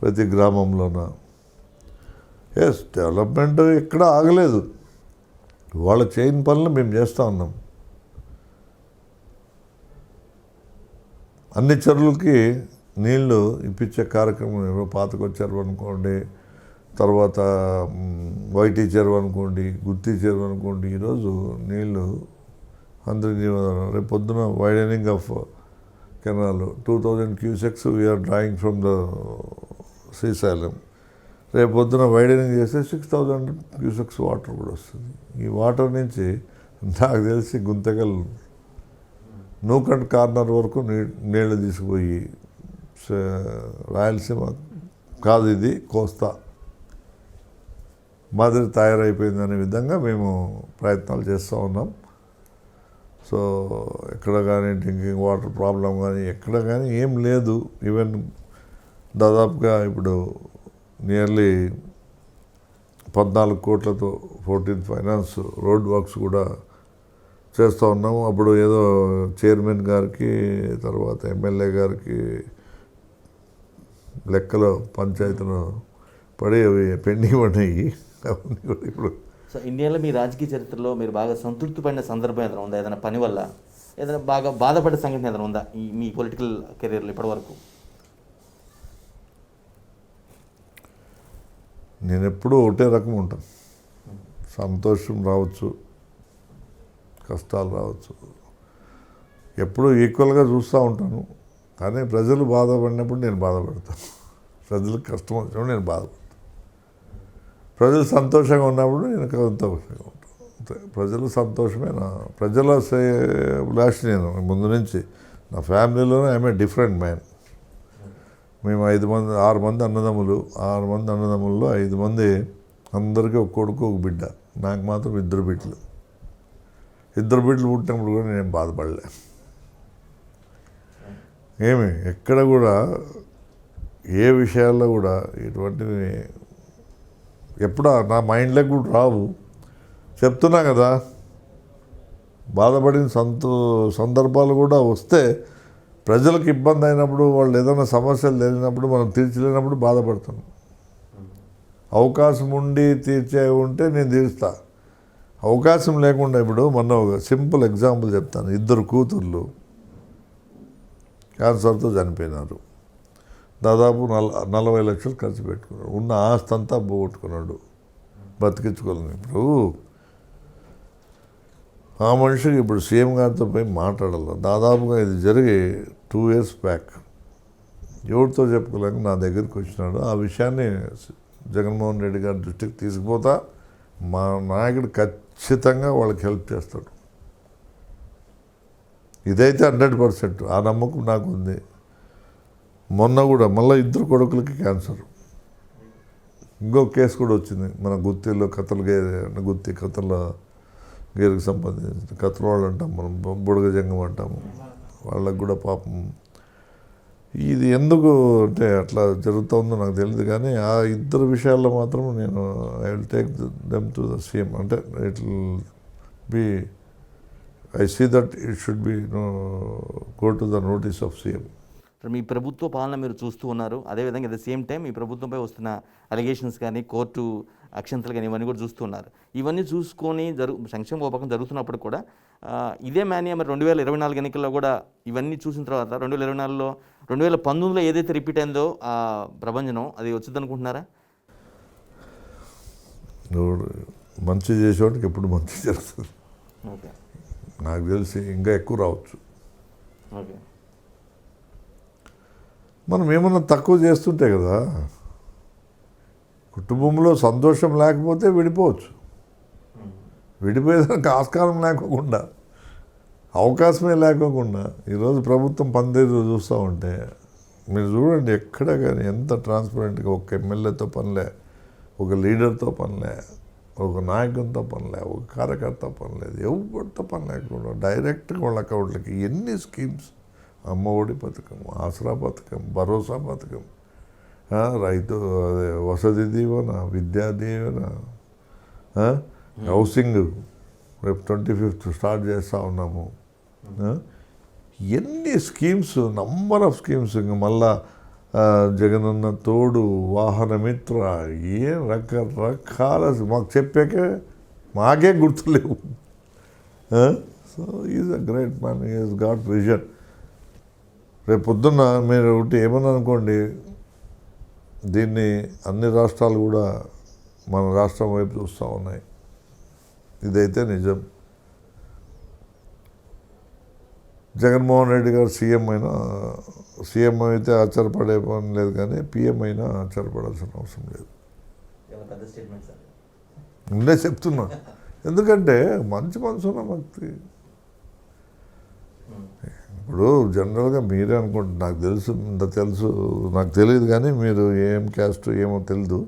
ప్రతి గ్రామంలోన. డెవలప్మెంట్ ఎక్కడ ఆగలేదు, వాళ్ళ చేయని పనులు మేము చేస్తూ ఉన్నాం. అన్ని చెరువులకి నీళ్లు ఇప్పించే కార్యక్రమం పాతకొ చెరువు అనుకోండి, తర్వాత వైటీ చెరువు అనుకోండి, గుత్తి చెరువు అనుకోండి, ఈరోజు నీళ్లు అందరికీ. రేపు పొద్దున widening of canal 2000 cusecs we are drawing from the Srisailam. రేపు పొద్దున వైడనింగ్ చేస్తే 6000 cusecs వాటర్ కూడా వస్తుంది. ఈ వాటర్ నుంచి నాకు తెలిసి గుంతకల్ నూకండ్ కార్నర్ వరకు నీళ్లు తీసుకుపోయి రాయలసీమ కాదు, ఇది కోస్తా మాదిరి తయారైపోయిందనే విధంగా మేము ప్రయత్నాలు చేస్తూ ఉన్నాం. సో ఎక్కడ కానీ డ్రింకింగ్ వాటర్ ప్రాబ్లం కానీ ఎక్కడ కానీ ఏం లేదు. ఈవెన్ దాదాపుగా ఇప్పుడు నియర్లీ 14 కోట్లతో 14 ఫైనాన్స్ రోడ్ వర్క్స్ కూడా చేస్తూ ఉన్నాము. అప్పుడు ఏదో చైర్మన్ గారికి తర్వాత ఎమ్మెల్యే గారికి లెక్కలో పంచాయతీలో పడి అవి పెండింగ్ పడినాయి. అవన్నీ కూడా ఇప్పుడు సో ఇండియాలో మీ రాజకీయ చరిత్రలో మీరు బాగా సంతృప్తి పడిన సందర్భం ఏదైనా ఉందా? ఏదైనా పని వల్ల ఏదైనా బాగా బాధపడే సంఘటన ఏదైనా ఉందా ఈ మీ పొలిటికల్ కెరీర్లో ఇప్పటివరకు? నేను ఎప్పుడూ ఒకటే రకం ఉంటాను. సంతోషం రావచ్చు, కష్టాలు రావచ్చు, ఎప్పుడూ ఈక్వల్గా చూస్తూ ఉంటాను. కానీ ప్రజలు బాధపడినప్పుడు నేను బాధపడతాను, ప్రజలకు కష్టం వచ్చినప్పుడు నేను బాధపడతాను, ప్రజలు సంతోషంగా ఉన్నప్పుడు నేను సంతోషంగా ఉంటాను. అంతే. ప్రజలు సంతోషమే నా ప్రజల లాస్ట్. నేను ముందు నుంచి నా ఫ్యామిలీలోనే ఐఎమ్ ఏ డిఫరెంట్ మ్యాన్. మేము 6 మంది అన్నదమ్ములు. 6 మంది అన్నదమ్ముల్లో 5 మంది అందరికీ ఒక కొడుకు ఒక బిడ్డ. నాకు మాత్రం 2 బిడ్డలు. 2 బిడ్డలు పుట్టినప్పుడు కూడా నేను బాధపడలే. ఎక్కడ కూడా ఏ విషయాల్లో కూడా ఇటువంటివి ఎప్పుడా నా మైండ్లోకి కూడా రావు. చెప్తున్నా కదా, బాధపడిన సందర్భాలు కూడా వస్తే ప్రజలకు ఇబ్బంది అయినప్పుడు, వాళ్ళు ఏదైనా సమస్యలు తెలియనప్పుడు, మనం తీర్చలేనప్పుడు బాధపడతాను. అవకాశం ఉండి తీర్చే ఉంటే నేను తీరుస్తా. అవకాశం లేకుండా ఇప్పుడు మొన్న ఒక సింపుల్ ఎగ్జాంపుల్ చెప్తాను. 2 కూతుర్లు క్యాన్సర్తో చనిపోయినారు. దాదాపు 40 లక్షలు ఖర్చు పెట్టుకున్నాడు. ఉన్న ఆస్తి అంతా పోగొట్టుకున్నాడు, బతికించుకోలేను. ఇప్పుడు ఆ మనిషికి ఇప్పుడు సీఎం గారితో పోయి మాట్లాడాలి. దాదాపుగా ఇది జరిగి 2 years బ్యాక్. ఎవరితో చెప్పుకోలేక నా దగ్గరికి వచ్చినాడు. ఆ విషయాన్ని జగన్మోహన్ రెడ్డి గారి దృష్టికి తీసుకుపోతా. మా నాయకుడు ఖచ్చితంగా వాళ్ళకి హెల్ప్ చేస్తాడు. ఇదైతే 100% ఆ నమ్మకం నాకు ఉంది. మొన్న కూడా మళ్ళీ 2 కొడుకులకి క్యాన్సర్. ఇంకో కేసు కూడా వచ్చింది మన గుత్తిలో. గుత్తి కథల గేరుకు సంబంధించిన కథల వాళ్ళు అంటాం మనం, బుడగజంగం అంటాము. వాళ్ళకు కూడా పాపం ఇది ఎందుకు అంటే అట్లా జరుగుతుందో నాకు తెలియదు. కానీ ఆ 2 విషయాల్లో మాత్రం నేను I will take them to the CM. అంటే it will be I see that it should be go to the notice of CM. మీ ప్రభుత్వ పాలన మీరు చూస్తూ ఉన్నారు. అదేవిధంగా అట్ ద సేమ్ టైం మీ ప్రభుత్వంపై వస్తున్న అలిగేషన్స్ కానీ, కోర్టు అక్షంతలు కానీ ఇవన్నీ కూడా చూస్తున్నారు. ఇవన్నీ చూసుకొని సంక్షేమ ఉపకం జరుగుతున్నప్పుడు కూడా ఇదే మేనియా మరి 2024 ఎన్నికల్లో కూడా ఇవన్నీ చూసిన తర్వాత 2024లో 2019లో ఏదైతే రిపీట్ అయిందో ఆ ప్రభంజనం అది వచ్చింది అనుకుంటున్నారా? మంచి చేసేవాడికి ఎప్పుడు మంచి జరుగుతుంది. ఓకే, నాకు తెలిసి ఇంకా ఎక్కువ రావచ్చు. ఓకే. మనం ఏమన్నా తక్కువ చేస్తుంటే కదా, కుటుంబంలో సంతోషం లేకపోతే విడిపోవచ్చు. విడిపోయేదానికి ఆస్కారం లేకోకుండా, అవకాశమే లేకోకుండా ఈరోజు ప్రభుత్వం పనితీరు చూస్తూ ఉంటే మీరు చూడండి, ఎక్కడ కానీ ఎంత ట్రాన్స్పరెంట్గా. ఒక ఎమ్మెల్యేతో పనిలే, ఒక లీడర్తో పనిలే, ఒక నాయకునితో పనిలే, ఒక కార్యకర్త పనిలేదు, ఎవరితో పని లేకుండా డైరెక్ట్గా వాళ్ళ అకౌంట్లకి ఎన్ని స్కీమ్స్. అమ్మఒడి పథకం, ఆసరా పథకం, భరోసా పథకం, రైతు వసతి దీవెన, విద్యా దీవెన, హౌసింగ్ రేపు 25th స్టార్ట్ చేస్తూ ఉన్నాము. ఎన్ని స్కీమ్స్, నంబర్ ఆఫ్ స్కీమ్స్. ఇంక మళ్ళా జగనన్న తోడు, వాహన మిత్ర, ఏం రకరకాల మాకు చెప్పాకే మాకే గుర్తులేవు. So is a great man, is got vision. రేపు పొద్దున్న మీరు ఒకటి ఏమన్నా అనుకోండి, దీన్ని అన్ని రాష్ట్రాలు కూడా మన రాష్ట్రం వైపు చూస్తూ ఉన్నాయి. ఇదైతే నిజం. జగన్మోహన్ రెడ్డి గారు సీఎం అయితే ఆశ్చర్యపడే పని లేదు, కానీ పిఎం అయినా ఆశ్చర్యపడాల్సిన అవసరం లేదు. ముందే చెప్తున్నా, ఎందుకంటే మంచి మనసున్న వ్యక్తి. ఇప్పుడు జనరల్గా మీరే అనుకుంటే నాకు తెలుసు నాకు తెలియదు, కానీ మీరు ఏం క్యాస్ట్ ఏమో తెలియదు.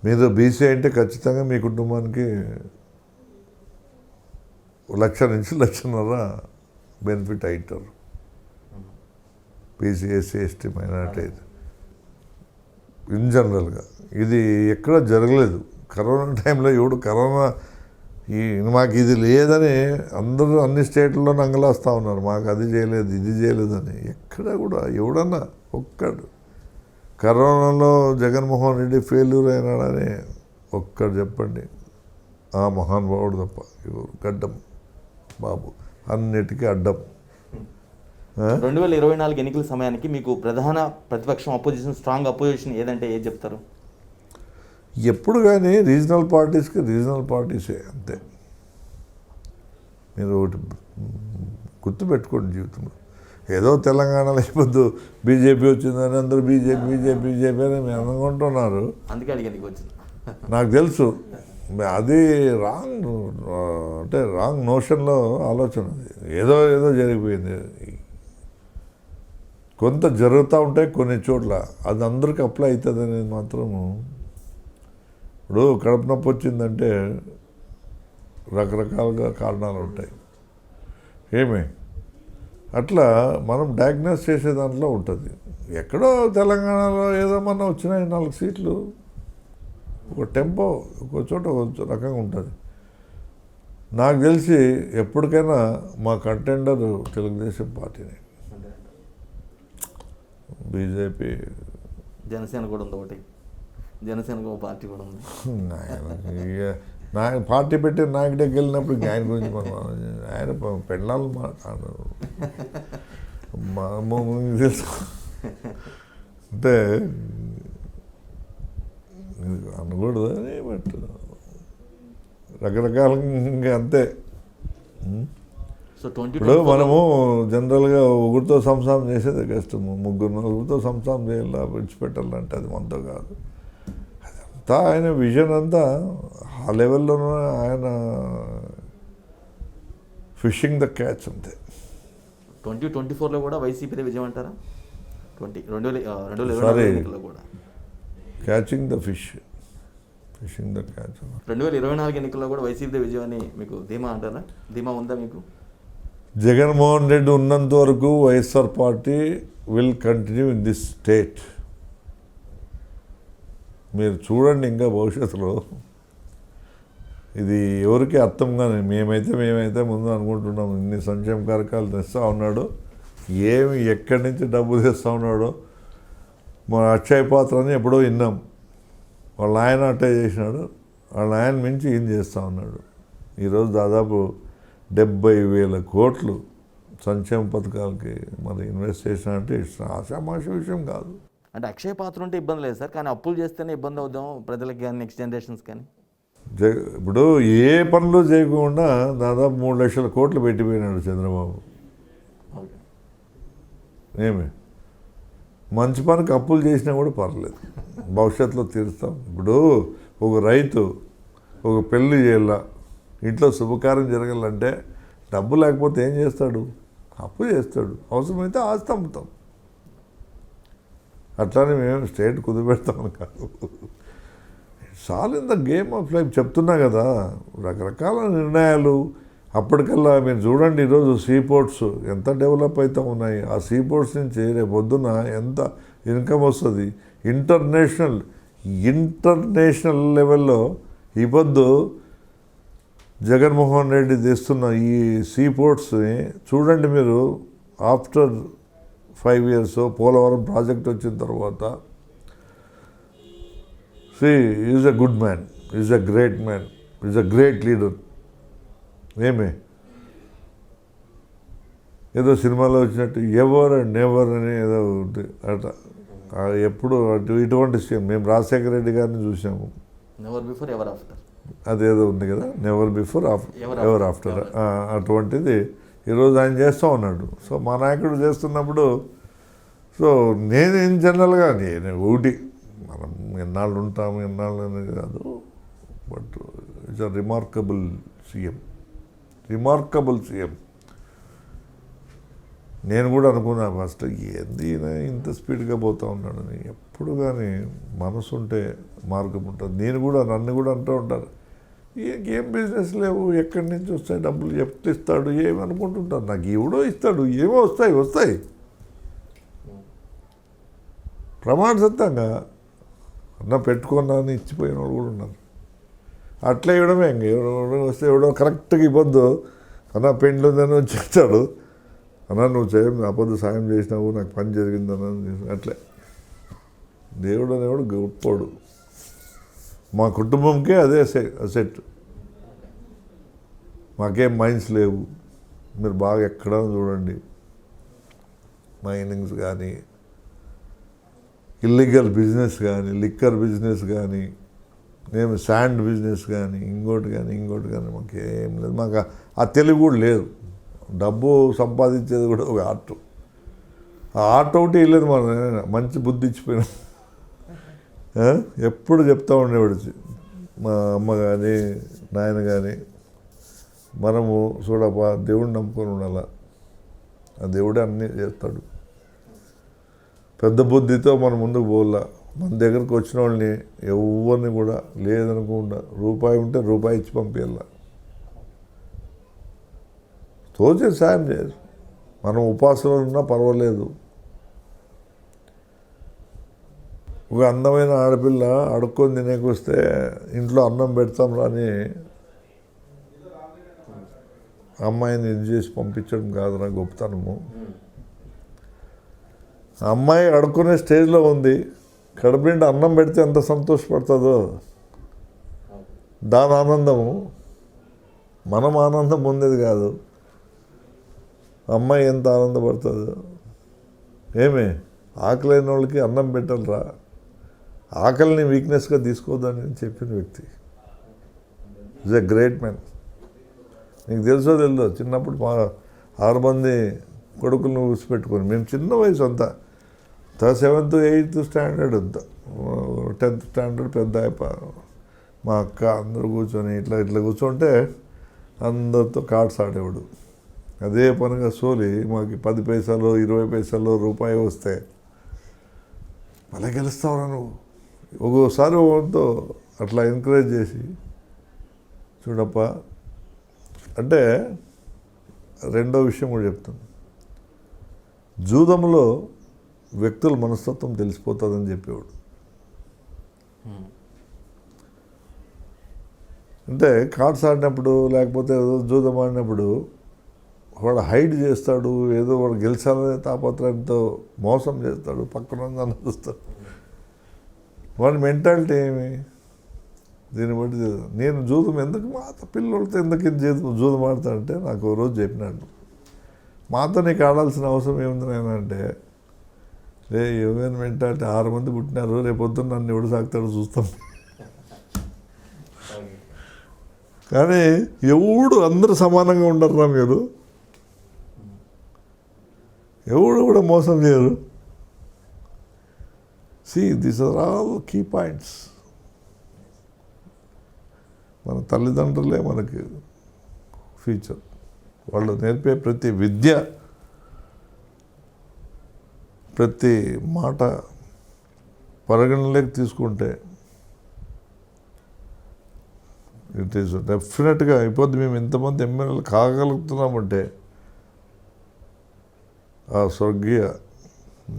మీరు బీసీ అంటే ఖచ్చితంగా మీ కుటుంబానికి 1,00,000 నుంచి 1,50,000 బెనిఫిట్ అవుతారు. బీసీ, ఎస్సీ, ఎస్టీ, మైనారిటీ అయితే ఇన్ జనరల్గా ఇది ఎక్కడ జరగలేదు. కరోనా టైంలో కరోనా మాకు ఇది లేదని అందరూ అన్ని స్టేట్లలో నంగలాస్తూ ఉన్నారు, మాకు అది చేయలేదు ఇది చేయలేదని. ఎక్కడ కూడా ఎవడన్నా ఒక్కడు కరోనాలో జగన్మోహన్ రెడ్డి ఫెయిల్యూర్ అయినాడని ఒక్కడు చెప్పండి, ఆ మహానుభావుడు తప్ప. ఎవరు గడ్డం బాబు అన్నిటికీ అడ్డం. 2024 ఎన్నికల సమయానికి మీకు ప్రధాన ప్రతిపక్షం అపోజిషన్, స్ట్రాంగ్ అపోజిషన్ ఏదంటే ఏది చెప్తారు? ఎప్పుడు కానీ రీజనల్ పార్టీసే అంతే. మీరు ఒకటి గుర్తుపెట్టుకోండి జీవితంలో. ఏదో తెలంగాణలో అయిపోద్దు బీజేపీ వచ్చిందని అందరూ బీజేపీ అని మేము అనుకుంటున్నారు. అందుకే అడిగానికి వచ్చింది. నాకు తెలుసు అది రాంగ్, అంటే రాంగ్ నోషన్లో ఆలోచన. అది ఏదో జరిగిపోయింది. కొంత జరుగుతూ ఉంటాయి కొన్ని చోట్ల, అది అందరికీ అప్లై అవుతుంది అనేది మాత్రము. ఇప్పుడు కడుపు నొప్పి వచ్చిందంటే రకరకాలుగా కారణాలు ఉంటాయి. అట్లా మనం డయాగ్నోస్ చేసే దాంట్లో ఉంటుంది. ఎక్కడో తెలంగాణలో ఏదో మన వచ్చినాయి 4 సీట్లు, ఒక టెంపో ఒక చోట ఒక రకంగా ఉంటుంది. నాకు తెలిసి ఎప్పటికైనా మా కంటెండర్ తెలుగుదేశం పార్టీనే. బీజేపీ, జనసేన కూడా ఉంది, ఒకటి జనసేనకు ఒక పార్టీ కూడా ఉంది. నాకు పార్టీ పెట్టి నాయకుడికి వెళ్ళినప్పుడు ఆయన గురించి మనం ఆయన పెళ్ళాలి మాట్లాడు తెలుసు అంటే అనకూడదు అని. బట్ రకరకాలంగా అంతే. సో ఇప్పుడు మనము జనరల్గా ఒకరితో సంసారం చేసేది కష్టము, 3-4 సంసారం చేయాలా విడిచిపెట్టాలంటే అది మనతో కాదు. అదంతా ఆయన విజన్ అంతా ఆ లెవెల్లోనూ ఆయన ఫిషింగ్ ద క్యాచ్ అంతే. 2024లో కూడా వైసీపీదే విజయం అంటారా? 2024 కూడా catching the fishing the catch. 2024 ఎన్నికల్లో కూడా వైసీపీదే విజయం అని మీకు ధీమా అంటారా? ధీమా ఉందా మీకు? జగన్మోహన్ రెడ్డి ఉన్నంత వరకు YSR party will continue in this state. మీరు చూడండి ఇంకా భవిష్యత్తులో ఇది ఎవరికి అర్థం కానీ మేమైతే ముందు అనుకుంటున్నాం ఇన్ని సంక్షేమ కార్యక్రమాలు తెస్తూ ఉన్నాడు, ఏమి ఎక్కడి నుంచి డబ్బు తెస్తూ ఉన్నాడో. మన అక్షయ పాత్ర అని ఎప్పుడో విన్నాం, వాళ్ళ ఆయన అట్టే చేసినాడు, వాళ్ళ ఆయన మించి ఈయన చేస్తూ ఉన్నాడు. ఈరోజు దాదాపు 70,000 కోట్లు సంక్షేమ పథకాలకి మరి ఇన్వెస్ట్ చేసినంటే ఆశామాష విషయం కాదు. అంటే అక్షయ పాత్ర ఉంటే ఇబ్బంది లేదు సార్, కానీ అప్పులు చేస్తేనే ఇబ్బంది అవుతాం ప్రజలకి కానీ నెక్స్ట్ జనరేషన్స్ కానీ. ఇప్పుడు ఏ పనులు చేయకుండా దాదాపు 3 లక్షల కోట్లు పెట్టిపోయినాడు చంద్రబాబు. మంచి పనికి అప్పులు చేసినా కూడా పర్లేదు, భవిష్యత్తులో తీరుస్తాం. ఇప్పుడు ఒక రైతు ఒక పెళ్ళి చేయాల, ఇంట్లో శుభకార్యం జరగాలంటే డబ్బు లేకపోతే ఏం చేస్తాడు? అప్పు చేస్తాడు, అవసరమైతే ఆస్తి అమ్ముతాం. అట్లానే మేము స్టేట్ కుదిపెడతామని కాదు. సాల్ in the game of life చెప్తున్నా కదా, రకరకాల నిర్ణయాలు. అప్పటికల్లా మీరు చూడండి, ఈరోజు సీపోర్ట్స్ ఎంత డెవలప్ అవుతూ ఉన్నాయి. ఆ సీపోర్ట్స్ నుంచి రేపు పొద్దున ఎంత ఇన్కమ్ వస్తుంది. ఇంటర్నేషనల్ లెవెల్లో ఈ పొద్దు జగన్మోహన్ రెడ్డి తెస్తున్న ఈ సీపోర్ట్స్ని చూడండి మీరు. ఆఫ్టర్ 5 years పోలవరం ప్రాజెక్ట్ వచ్చిన తర్వాత is a good man, is a great man, is a great leader. ఏదో సినిమాలో వచ్చినట్టు ఎవర్ అండ్ నెవర్ అని ఏదో అట ఎప్పుడు ఇటువంటి సీఎం మేము రాజశేఖర రెడ్డి గారిని చూసాము. నెవర్ బిఫోర్ ఎవర్ ఆఫ్టర్ అదేదో ఉంది కదా, నెవర్ బిఫోర్ ఎవర్ ఆఫ్టర్. అటువంటిది ఈరోజు ఆయన చేస్తూ ఉన్నాడు. సో మా నాయకుడు చేస్తున్నప్పుడు సో నేను ఇన్ జనరల్గా నేను ఒకటి మనం ఎన్నాళ్ళు ఉంటాము ఎన్నాళ్ళు అనేది కాదు, but it's a remarkable CM. నేను కూడా అనుకున్నా ఫస్ట్ ఏంది ఇంత స్పీడ్గా పోతూ ఉన్నాడని. ఎప్పుడు కానీ మనసు ఉంటే మార్గం ఉంటుంది. నన్ను కూడా అంటూ ఉంటారు, ఏం బిజినెస్ లేవు, ఎక్కడి నుంచి వస్తాయి డబ్బులు, ఎప్పుడు ఇస్తాడు ఏమి అనుకుంటుంటారు. నాకు ఎవడో ఇస్తాడు, ఏమో వస్తాయి ప్రమాణ సత్తంగా అన్న పెట్టుకున్నా అని ఇచ్చిపోయిన వాళ్ళు కూడా ఉన్నారు. అట్లా ఇవ్వడమే ఇంక ఎవడో వస్తే ఎవడో కరెక్ట్గా ఇవ్వద్దు అన్న పెండ్లు ఉందని వచ్చేస్తాడు, అన్న నువ్వు అబద్ధ సాయం చేసినావు నాకు పని జరిగిందన్న అట్లే. దేవుడు అనేవాడు గొప్పోడు. మా కుటుంబంకే అదే అసెట్. మాకేం మైండ్స్ లేవు, మీరు బాగా ఎక్కడ చూడండి. మైనింగ్స్ కానీ, ఇల్లీగల్ బిజినెస్ కానీ, లిక్కర్ బిజినెస్ కానీ, మేము శాండ్ బిజినెస్ కానీ, ఇంకోటి కానీ మాకేం లేదు. మాకు ఆ తెలివి కూడా లేదు. డబ్బు సంపాదించేది కూడా ఒక ఆర్ట్. ఆ ఆర్ట్ ఒకటి వెళ్ళేది మన మంచి బుద్ధి ఇచ్చిపోయినా ఎప్పుడు చెప్తా ఉండేవాడు మా అమ్మ కానీ నాయన కానీ, మనము చూడపా దేవుడిని నమ్ముకొని ఉండాల, ఆ దేవుడే అన్నీ చేస్తాడు. పెద్ద బుద్ధితో మనం ముందుకు పోవాల. మన దగ్గరకు వచ్చిన వాళ్ళని ఎవరిని కూడా లేదనుకుండా రూపాయి ఉంటే రూపాయి ఇచ్చి పంపించాల. తోచే సాయం చేయరు. మనం ఉపాసనలు ఉన్నా పర్వాలేదు. ఒక అందమైన ఆడపిల్ల అడుక్కొని తినేకొస్తే ఇంట్లో అన్నం పెడతాం రాని అమ్మాయిని ఇది చేసి పంపించడం కాదు నా గొప్పతనము. అమ్మాయి అడుక్కునే స్టేజ్లో ఉంది, కడుపు నిండా అన్నం పెడితే ఎంత సంతోషపడుతుందో దాని ఆనందము మనం ఆనందం పొందేది కాదు. అమ్మాయి ఎంత ఆనందపడుతుందో. ఏమే ఆకలైన వాళ్ళకి అన్నం పెట్టాలరా, ఆకలిని వీక్నెస్గా తీసుకోవద్దని చెప్పిన వ్యక్తి ఈజ్ ఎ గ్రేట్ మ్యాన్. నీకు తెలుసో తెలియదు, చిన్నప్పుడు మా 6 మంది కొడుకులను ఊసిపెట్టుకొని మేము చిన్న వయసు అంతా 7th 8th స్టాండర్డ్ అంతా 10th స్టాండర్డ్ పెద్ద మా అక్క అందరూ కూర్చొని ఇట్లా కూర్చుంటే అందరితో కార్డ్స్ ఆడేవాడు. అదే పనిగా సోలి మాకు 10 పైసలు 20 పైసలు రూపాయి వస్తే మళ్ళీ గెలుస్తావురా నువ్వు. ఒక్కోసారి ఒకరితో అట్లా ఎంకరేజ్ చేసి చూడప్ప అంటే. రెండో విషయం కూడా చెప్తాను, జూదంలో వ్యక్తుల మనస్తత్వం తెలిసిపోతుందని చెప్పేవాడు. అంటే కార్డ్స్ ఆడినప్పుడు లేకపోతే ఏదో జూదం ఆడినప్పుడు వాడు హైడ్ చేస్తాడు, ఏదో వాడు గెలిచాలనే తాపత్రయంతో మోసం చేస్తాడు, పక్కన చూస్తాడు. వాడి మెంటాలిటీ ఏమి? దీన్ని బట్టి నేను జూదం ఎందుకు పిల్లలతో ఎందుకు జూదం ఆడతానంటే నాకు ఓ రోజు చెప్పినాడు, మాతో నీకు ఆడాల్సిన అవసరం ఏముంది నేను అంటే, రే యువన్ మెంటాలిటీ 6 మంది పుట్టినారు, రేపొద్దున నన్ను ఎవడు సాగుతాడో చూస్తాం. కానీ ఎవడు అందరూ సమానంగా ఉండరురా మీరు, ఎవడు కూడా మోసం చేయరు. These are all key points. మన తల్లిదండ్రులే మనకి ఫ్యూచర్. వాళ్ళు నేర్పే ప్రతి విద్య, ప్రతి మాట పరిగణలోకి తీసుకుంటే ఇట్ ఈస్ డెఫినెట్గా ఇప్పుడు మేము ఇంతమంది ఎమ్మెల్యేలు కాగలుగుతున్నామంటే ఆ స్వర్గీయ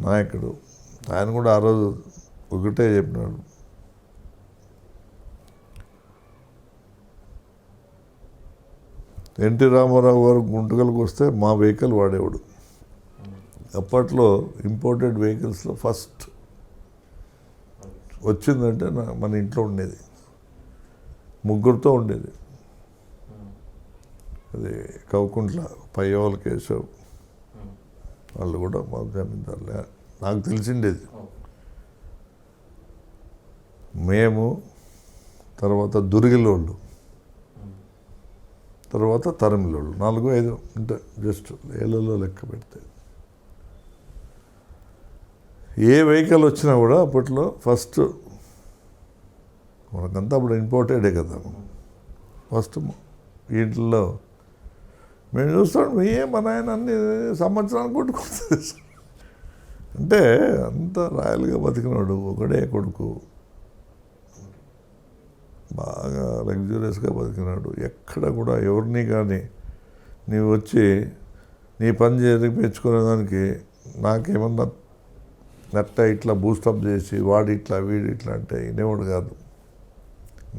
నాయకుడు ఆయన కూడా ఆ రోజు ఒకటే చెప్పినాడు, ఎన్టీ రామారావు గారు గుంటకల్కి వస్తే మా వెహికల్ వాడేవాడు. అప్పట్లో ఇంపోర్టెడ్ వెహికల్స్లో ఫస్ట్ వచ్చిందంటే మన ఇంట్లో ఉండేది, 3 ఉండేది. అది కౌకుంట్ల పయ్యవాళ్ళ కేశవ్ వాళ్ళు కూడా మాకు జమీందారులే, నాకు తెలిసిండేది. మేము తర్వాత దుర్గిలోళ్ళు, తర్వాత తరిమిలోళ్ళు, 4 5 అంటే జస్ట్ ఏళ్ళలో లెక్క పెడితే ఏ వెహికల్ వచ్చినా కూడా అప్పట్లో ఫస్ట్ మనకంతా అప్పుడు ఇంపోర్టెడే కదా, ఫస్ట్ ఇంట్లో మేము చూస్తాం మన ఆయన అన్ని సంవత్సరాలు కొట్టుకుంటుంది. అంటే అంత రాయల్గా బతికినాడు, ఒకడే కొడుకు, బాగా లగ్జూరియస్గా బతికినాడు. ఎక్కడ కూడా ఎవరిని కానీ నీవు వచ్చి నీ పని జరిపించుకునేదానికి నాకేమన్నా నట్ట ఇట్లా బూస్టప్ చేసి వాడి ఇట్లా వీడి ఇట్లా అంటే వినేవాడు కాదు.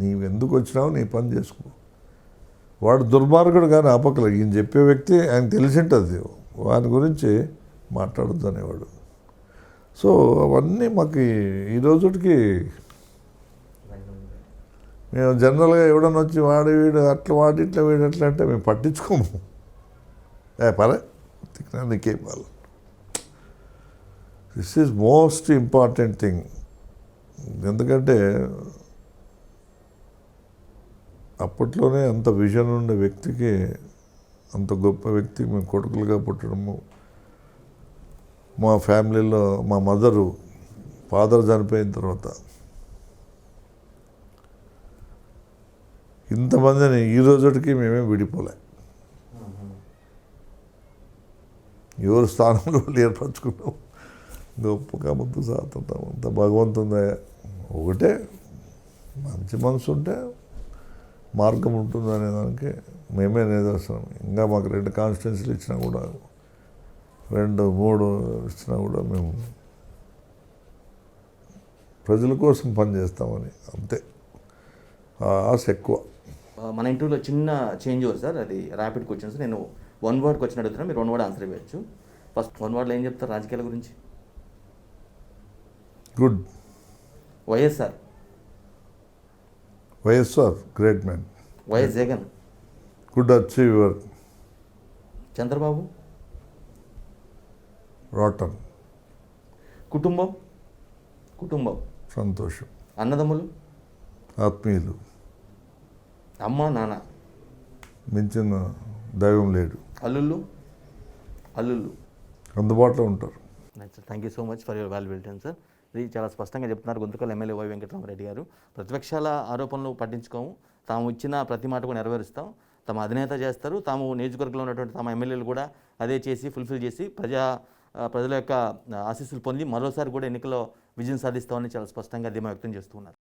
నీవు ఎందుకు వచ్చినావు, నీ పని చేసుకో. వాడు దుర్మార్గుడు కానీ ఆపకలేదు. ఈయన చెప్పే వ్యక్తి ఆయన తెలిసి ఉంటుంది, వాని గురించి మాట్లాడొద్దు అనేవాడు. సో అవన్నీ మాకు ఈ రోజుకి మేము జనరల్గా ఎవడన్నా వచ్చి వాడు వీడు అట్లా వాడు ఇట్లా వీడు అట్లా అంటే మేము పట్టించుకోము. పరే నీకేం వాళ్ళు. This is most important thing. ఎందుకంటే అప్పట్లోనే అంత విజన్ ఉండే వ్యక్తికి, అంత గొప్ప వ్యక్తికి మేము కొడుకులుగా పుట్టడము, మా ఫ్యామిలీలో మా ఫాదర్ చనిపోయిన తర్వాత ఇంతమందిని ఈ రోజుకి మేమే విడిపోలే. ఎవరు స్థానంలో వాళ్ళు ఏర్పరచుకున్నాం. గొప్పగా ముందు సాగుతుంటాం. అంత భగవంతుందా ఒకటే, మంచి మనసు ఉంటే మార్గం ఉంటుంది అనే దానికి మేమే నిదర్శనం. ఇంకా మాకు 2 కాన్స్టిట్యున్సీలు ఇచ్చినా కూడా, 2, 3 ఇచ్చినా కూడా మేము ప్రజల కోసం పనిచేస్తామని అంతే. ఆశ ఎక్కువ. మన ఇంటర్వ్యూలో చిన్న చేంజ్ ఓవర్ సార్, అది ర్యాపిడ్ క్వశ్చన్స్. నేను 1 వర్డ్ క్వశ్చన్ అడుగుతున్నా, మీరు 1 వర్డ్ ఆన్సర్ ఇవ్వచ్చు. ఫస్ట్ 1 వర్డ్లో ఏం చెప్తారు రాజకీయాల గురించి? Good. YSR great man. YS Jagan good achiever. Chandrababu rotten. కుటుంబం సంతోషం. అన్నదమ్ములు ఆత్మీయులు. అమ్మ నాన్న మించిన దైవం లేడు. అల్లుళ్ళు అందుబాటులో ఉంటారు. Thank you so much for your valuable time sir. ఇది చాలా స్పష్టంగా చెప్తున్నారు గుంతకల్ ఎమ్మెల్యే వై వెంకటరామరెడ్డి గారు. ప్రతిపక్షాల ఆరోపణలు పట్టించుకోము, తాము ఇచ్చిన ప్రతి మాట కూడా నెరవేరుస్తాం, తమ అధినేత చేస్తారు, తాము నియోజకవర్గంలో ఉన్నటువంటి తమ ఎమ్మెల్యేలు కూడా అదే చేసి ఫుల్ఫిల్ చేసి ప్రజల యొక్క ఆశీస్సులు పొంది మరోసారి కూడా ఎన్నికల్లో విజయం సాధిస్తామని చాలా స్పష్టంగా ధీమా వ్యక్తం చేస్తున్నారు.